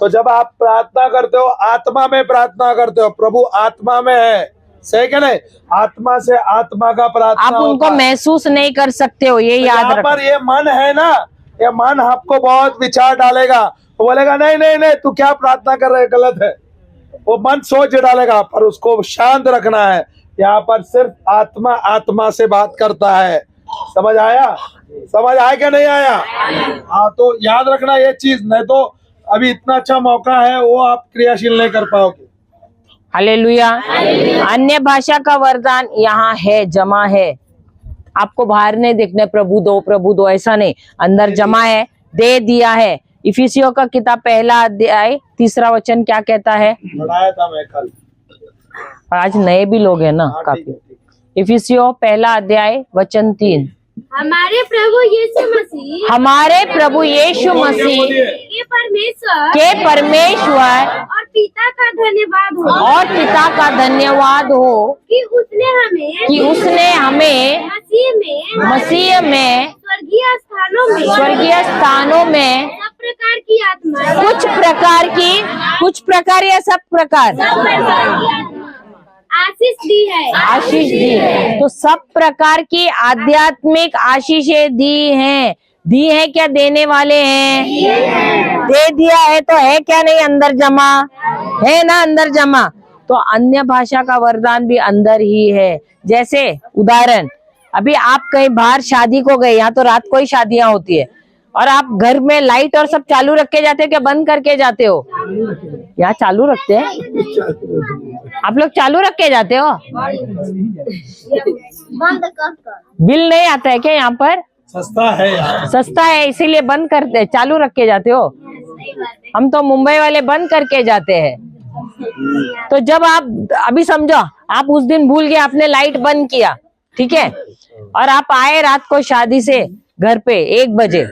तो जब आप प्रार्थना करते हो, आत्मा में प्रार्थना करते हो, प्रभु आत्मा में है, सही क्या? नहीं, आत्मा से आत्मा का प्रार्थना आप उनको महसूस नहीं कर सकते हो, ये याद रखो। पर ये मन है ना, ये मन आपको बहुत विचार डालेगा। वो बोलेगा नहीं नहीं नहीं, तू क्या प्रार्थना कर रहे, गलत है। वो मन सोच डालेगा, पर उसको शांत रखना है। यहाँ पर सिर्फ आत्मा आत्मा से बात करता है। समझ आया? समझ आया क्या नहीं आया? हाँ, तो याद रखना ये चीज, नहीं तो अभी इतना अच्छा मौका है, वो आप क्रियाशील नहीं कर पाओगे। हालेलुया। अन्य भाषा का वरदान यहाँ है, जमा है। आपको बाहर नहीं देखना प्रभु दो ऐसा नहीं, अंदर जमा है, दे दिया है। इफिसियों का किताब पहला अध्याय 3 वचन क्या कहता है? बढ़ाया था मैं कल। आज नए भी लोग हैं ना काफी। इफिसियों पहला अध्याय वचन 3। हमारे प्रभु यीशु मसीह हमारे प्रभु यीशु मसीह के परमेश्वर और पिता का धन्यवाद हो कि उसने हमें मसीह में स्वर्गीय स्थानों में सब प्रकार की आत्मा कुछ प्रकार या सब प्रकार आशीष दी है। तो सब प्रकार की आध्यात्मिक आशीषें दी हैं क्या? देने वाले हैं। दे दिया है तो है क्या नहीं अंदर जमा है ना, अंदर जमा। तो अन्य भाषा का वरदान भी अंदर ही है। जैसे उदाहरण, अभी आप कहीं बाहर शादी को गए, यहाँ तो रात को ही शादियां होती है, और आप घर में लाइट और सब चालू रख के जाते हो क्या बंद करके जाते हो? यहाँ चालू रखते हैं, आप लोग चालू रख के जाते हो? बिल नहीं आता है क्या यहाँ पर? सस्ता है इसीलिए बंद करते हैं, चालू रख के जाते हो। हम तो मुंबई वाले बंद करके जाते हैं। तो जब आप अभी समझो, आप उस दिन भूल गए, आपने लाइट बंद किया, ठीक है, और आप आए रात को शादी से घर पे 1 बजे,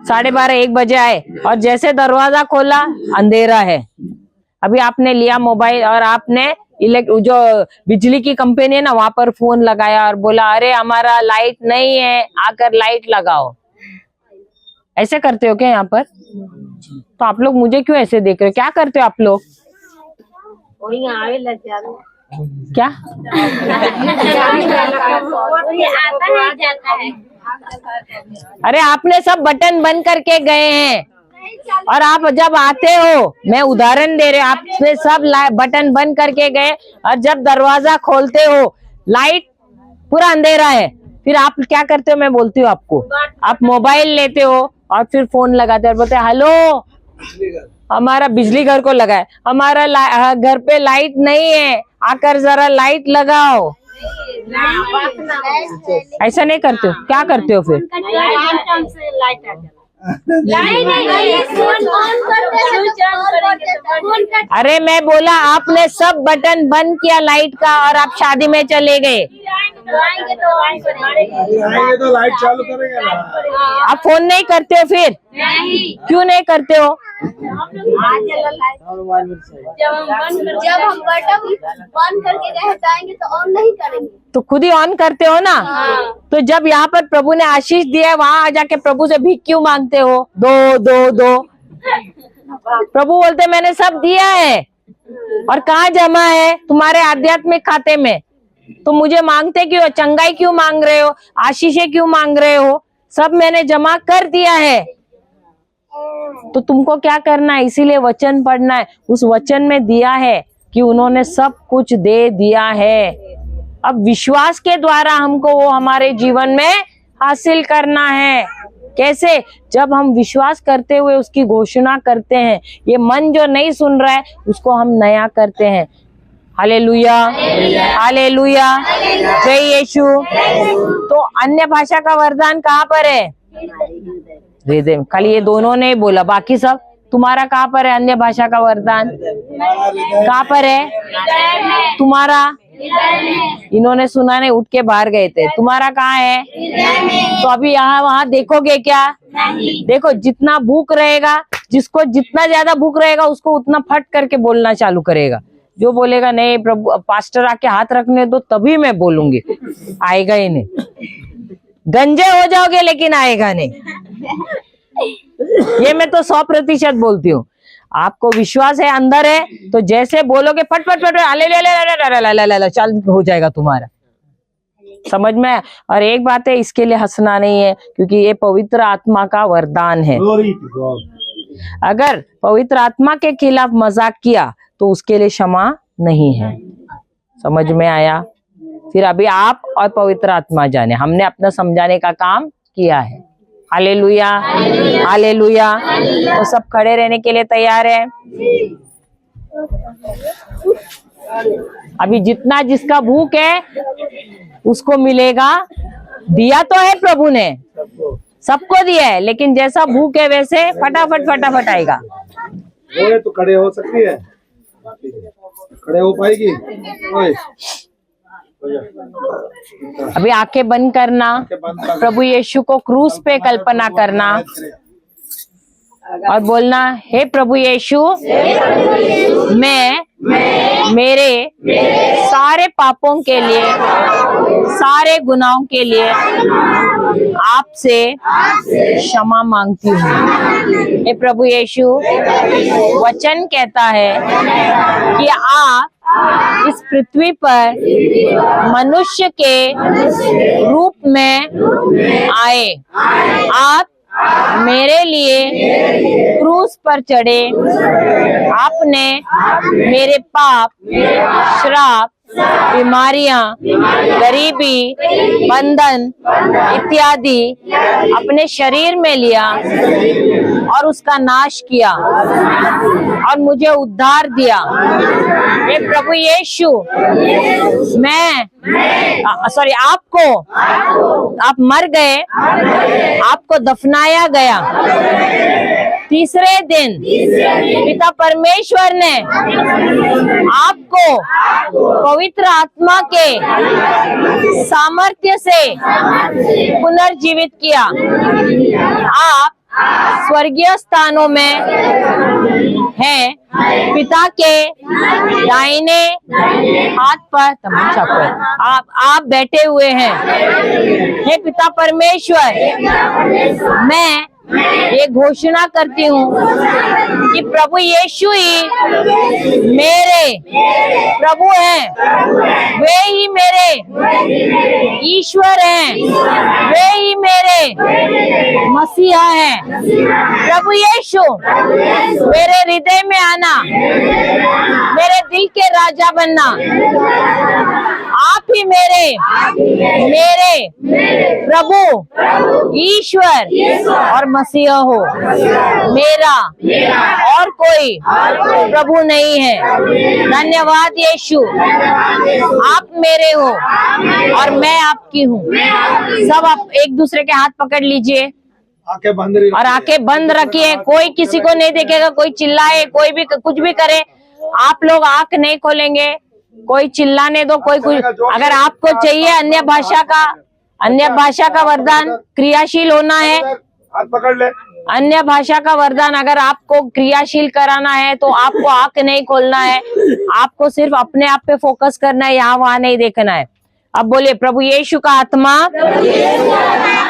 12:30 1 बजे आए, और जैसे दरवाजा खोला अंधेरा है। अभी आपने लिया मोबाइल और आपने जो बिजली की कंपनी है ना वहां पर फोन लगाया और बोला अरे हमारा लाइट नहीं है, आकर लाइट लगाओ। ऐसे करते हो क्या यहाँ पर? तो आप लोग मुझे क्यों ऐसे देख रहे हो? क्या करते हो आप लोग? आवे लग जाता क्या जाता है। अरे आपने सब बटन बंद करके गए हैं, और आप जब आते हो, मैं उदाहरण दे रहे, आपने सब बटन बंद करके गए, और जब दरवाजा खोलते हो लाइट पूरा अंधेरा है, फिर आप क्या करते हो? मैं बोलती हूँ आपको, आप मोबाइल लेते हो और फिर फोन लगाते हो और बोलते हेलो, हमारा बिजली घर को लगा है, हमारा घर पे लाइट नहीं है, आकर जरा लाइट लगाओ। ऐसा नहीं करते हो? क्या करते हो फिर? अरे मैं बोला आपने सब बटन बंद किया लाइट का और आप शादी में चले गए, तो लाइट चालू करेंगे ना। आप फोन नहीं करते हो फिर? क्यों नहीं करते हो? जब हम बटन बंद करके रह जाएंगे तो ऑन नहीं करेंगे, तो खुद ही ऑन करते हो ना। तो जब यहाँ पर प्रभु ने आशीष दिया है, वहां आ जाके प्रभु से भीख क्यों मांगते हो? दो प्रभु बोलते मैंने सब दिया है, और कहाँ जमा है? तुम्हारे आध्यात्मिक खाते में। तो मुझे मांगते क्यों हो? चंगाई क्यों मांग रहे हो? आशीषें क्यों मांग रहे हो? सब मैंने जमा कर दिया है। तो तुमको क्या करना है? इसीलिए वचन पढ़ना है। उस वचन में दिया है कि उन्होंने सब कुछ दे दिया है। अब विश्वास के द्वारा हमको वो हमारे जीवन में हासिल करना है। कैसे? जब हम विश्वास करते हुए उसकी घोषणा करते हैं। ये मन जो नहीं सुन रहा है उसको हम नया करते हैं। हालेलुया, हालेलुया, जय यीशु। तो अन्य भाषा का वरदान कहाँ पर है? हृदय। खाली ये दोनों ने बोला, बाकी सब तुम्हारा कहाँ पर है? अन्य भाषा का वरदान कहाँ पर है तुम्हारा? इन्होंने सुना नहीं, उठ के बाहर गए थे। तुम्हारा कहाँ है? तो अभी यहाँ वहां देखोगे क्या? देखो, जितना भूख रहेगा, जिसको जितना ज्यादा भूख रहेगा उसको उतना फट करके बोलना चालू करेगा। जो बोलेगा नहीं प्रभु पास्टर आके हाथ रखने दो तभी मैं बोलूंगी, आएगा ही नहीं। गंजे हो जाओगे लेकिन आएगा नहीं। ये मैं तो 100% बोलती हूँ। आपको विश्वास है, अंदर है, तो जैसे बोलोगे फट फट फट ले चल हो जाएगा तुम्हारा। समझ में? और एक बात है, इसके लिए हंसना नहीं है, क्योंकि ये पवित्र आत्मा का वरदान है। अगर पवित्र आत्मा के खिलाफ मजाक किया तो उसके लिए क्षमा नहीं है। समझ में आया? फिर अभी आप और पवित्र आत्मा जाने, हमने अपना समझाने का काम किया है। Hallelujah, hallelujah. तो सब खड़े रहने के लिए तैयार है? अभी जितना जिसका भूख है उसको मिलेगा दिया तो है प्रभु ने, सबको दिया है, लेकिन जैसा भूख है वैसे फटाफट आएगा। वो तो खड़े हो सकती है, खड़े हो पाएगी? ओए, अभी आंखें बंद करना, प्रभु यीशु को क्रूस पे कल्पना करना और बोलना, हे प्रभु यीशु, मैं मेरे सारे पापों के लिए, सारे गुनाहों के लिए आपसे क्षमा मांगती हूँ। हे प्रभु यीशु, वचन कहता है कि आप इस पृथ्वी पर मनुष्य के रूप में आए, आप मेरे लिए क्रूस पर चढ़े, आपने मेरे पाप, श्राप, बीमारियां, गरीबी, बंधन इत्यादि अपने शरीर में लिया और उसका नाश किया और मुझे उद्धार दिया। हे प्रभु यीशु, आप मर गए, आपको दफनाया गया, तीसरे दिन पिता परमेश्वर ने आपको पवित्र आत्मा के सामर्थ्य से पुनर्जीवित किया। आप स्वर्गीय स्थानों में हैं, पिता के दाहिने हाथ पर तमाशा पर आप बैठे हुए हैं। हे पिता परमेश्वर, मैं ये घोषणा करती हूँ कि प्रभु यीशु ही मेरे प्रभु हैं, वे ही मेरे ईश्वर हैं, वे ही मेरे मसीहा हैं। प्रभु यीशु, मेरे हृदय में आना, मेरे दिल के राजा बनना। आप ही मेरे प्रभु, ईश्वर और मसीहा हो। मेरा और कोई प्रभु नहीं है। धन्यवाद यीशु, आप मेरे हो और मैं आपकी हूँ। सब आप एक दूसरे के हाथ पकड़ लीजिए आंखें बंद रखिए और आंखें बंद रखिए। कोई किसी को नहीं देखेगा, कोई चिल्लाए, कोई भी कुछ भी करे, आप लोग आंख नहीं खोलेंगे। कोई चिल्लाने दो, कोई कुछ। अगर आपको चाहिए अन्य भाषा का वरदान, क्रियाशील होना है, हाथ पकड़ ले। अन्य भाषा का वरदान अगर आपको क्रियाशील कराना है तो आपको आंख नहीं खोलना है, आपको सिर्फ अपने आप पे फोकस करना है, यहाँ वहां नहीं देखना है। अब बोलिए, प्रभु यीशु का आत्मा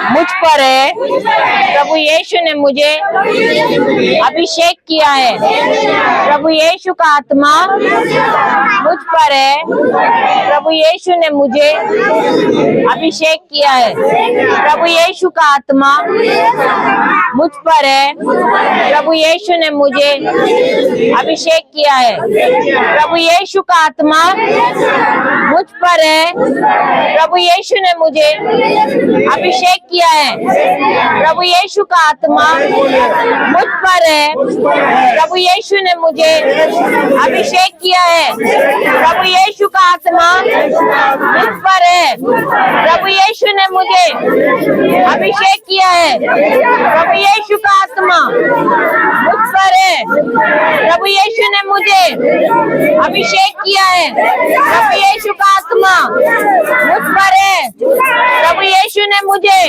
मुझ पर है, प्रभु यीशु ने मुझे अभिषेक किया है। प्रभु यीशु का आत्मा मुझ पर है, प्रभु यीशु ने मुझे अभिषेक किया है। प्रभु यीशु का आत्मा मुझ पर है, प्रभु यीशु ने मुझे अभिषेक किया है। प्रभु यीशु का आत्मा मुझ पर है, प्रभु यीशु ने मुझे अभिषेक किया है। प्रभु यीशु का आत्मा मुझ पर है, प्रभु यीशु ने मुझे अभिषेक किया है। प्रभु यीशु का आत्मा मुझ पर है, प्रभु यीशु ने मुझे अभिषेक किया है। प्रभु यीशु का आत्मा मुझ पर है, प्रभु यीशु ने मुझे अभिषेक किया है। प्रभु यीशु का आत्मा मुझ पर है, प्रभु यीशु ने मुझे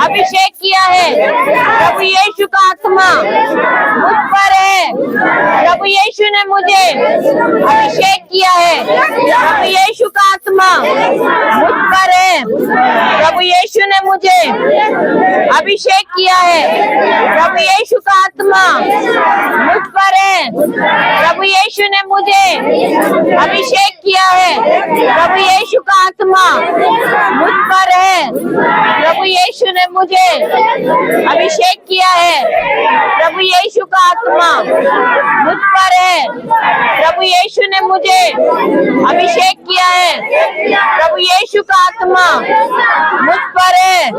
अभिषेक किया है। प्रभु यीशु का आत्मा मुझ पर है, प्रभु यीशु ने मुझे अभिषेक किया है। प्रभु यीशु का आत्मा मुझ पर है, प्रभु यीशु ने मुझे अभिषेक किया है। प्रभु यीशु का आत्मा मुझ पर है, प्रभु यीशु ने मुझे अभिषेक किया है। प्रभु यीशु का आत्मा मुझ पर है, प्रभु यीशु ने मुझे अभिषेक किया है। प्रभु यीशु का आत्मा मुझ पर है, प्रभु यीशु ने मुझे अभिषेक किया है। प्रभु यीशु का आत्मा मुझ पर है,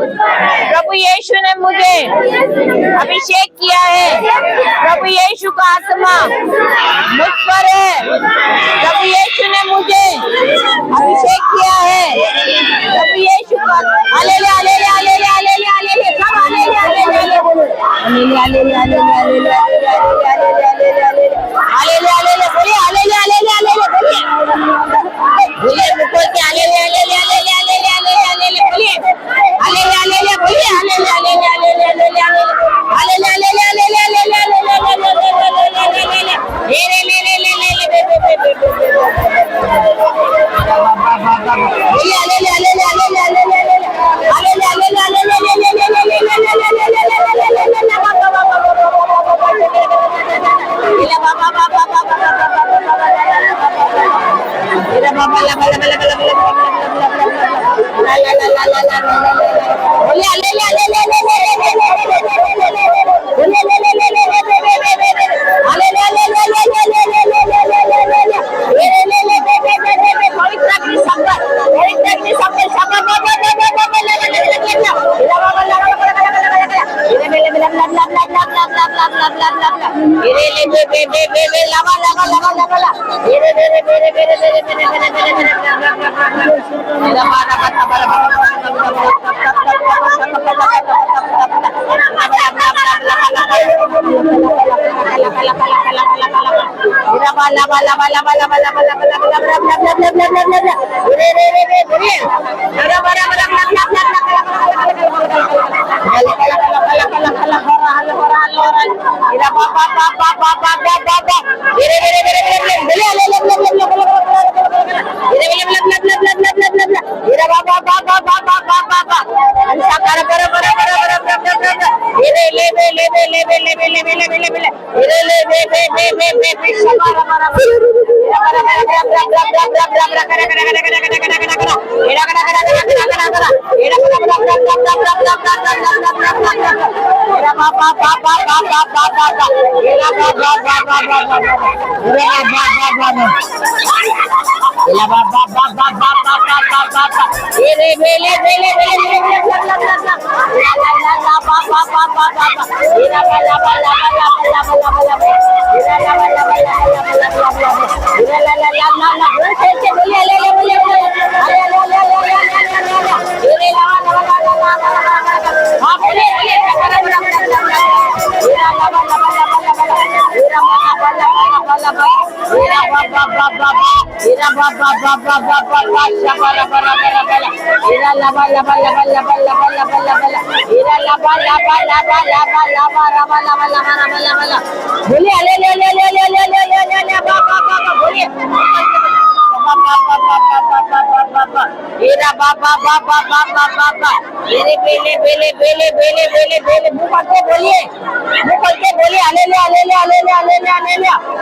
प्रभु यीशु ने मुझे अभिषेक किया है। प्रभु यीशु का आत्मा मुझ पर है, प्रभु यीशु ने मुझे अभिषेक किया है। प्रभु यीशु का बोलिए मुकुल के आले ले आले ले आले ले आले ले आले ले आले ले बोलिए आले ले बोलिए आले ले आले ले आले ले आले ले आले आले ले आले ले आले ले आले ले आले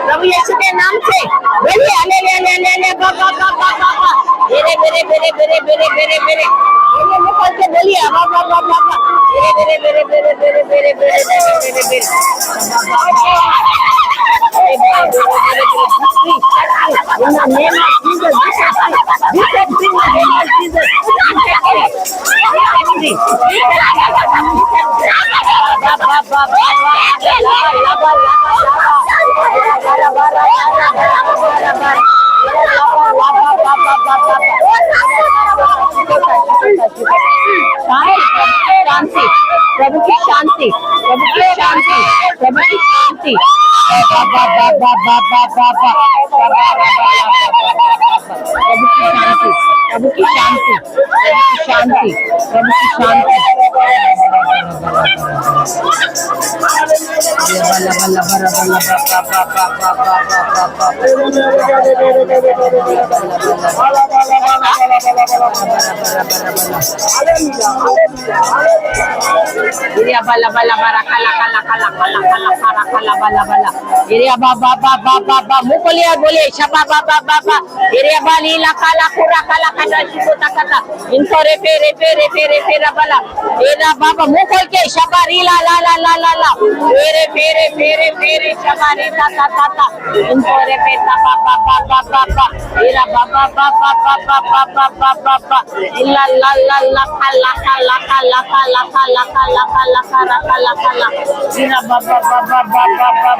प्रभु यीशु के नाम से बोलिए आले ले ले ले ले बाबा बाबा बाबा बेरे बेरे बेरे बेरे बेरे बेरे बेरे ये मुकल के बोलिए बाबा बाबा बाबा बेरे बेरे बेरे बेरे बेरे बेरे बेरे बेरे बेरे in the name of Jesus, we can bring the name of Jesus. प्रभु की शांति, प्रभु की शांति, प्रभु की शांति, प्रभु की शांति, शांति, प्रभु की शांति। Bala bala bara kala kala kala kala kala kala kala bala bala iriya ba ba ba ba ba ba mukolia bole shaba ba ba ba ba iriya bali la kala kura kala kala shikuta kata intore pere pere pere pere bala ira baba mukol ke shabari la la la la la la pere pere pere pere shabari ta ta ta ta intore pe ta ba ba ba ba ba ba ira ba ba ba ba ba ba ba ba ba ba ba illa la la la kala kala kala kala kala kala kala kala kala kala ira ba ba ba ba ba ba ba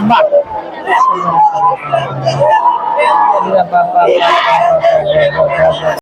ba ira ba ba ba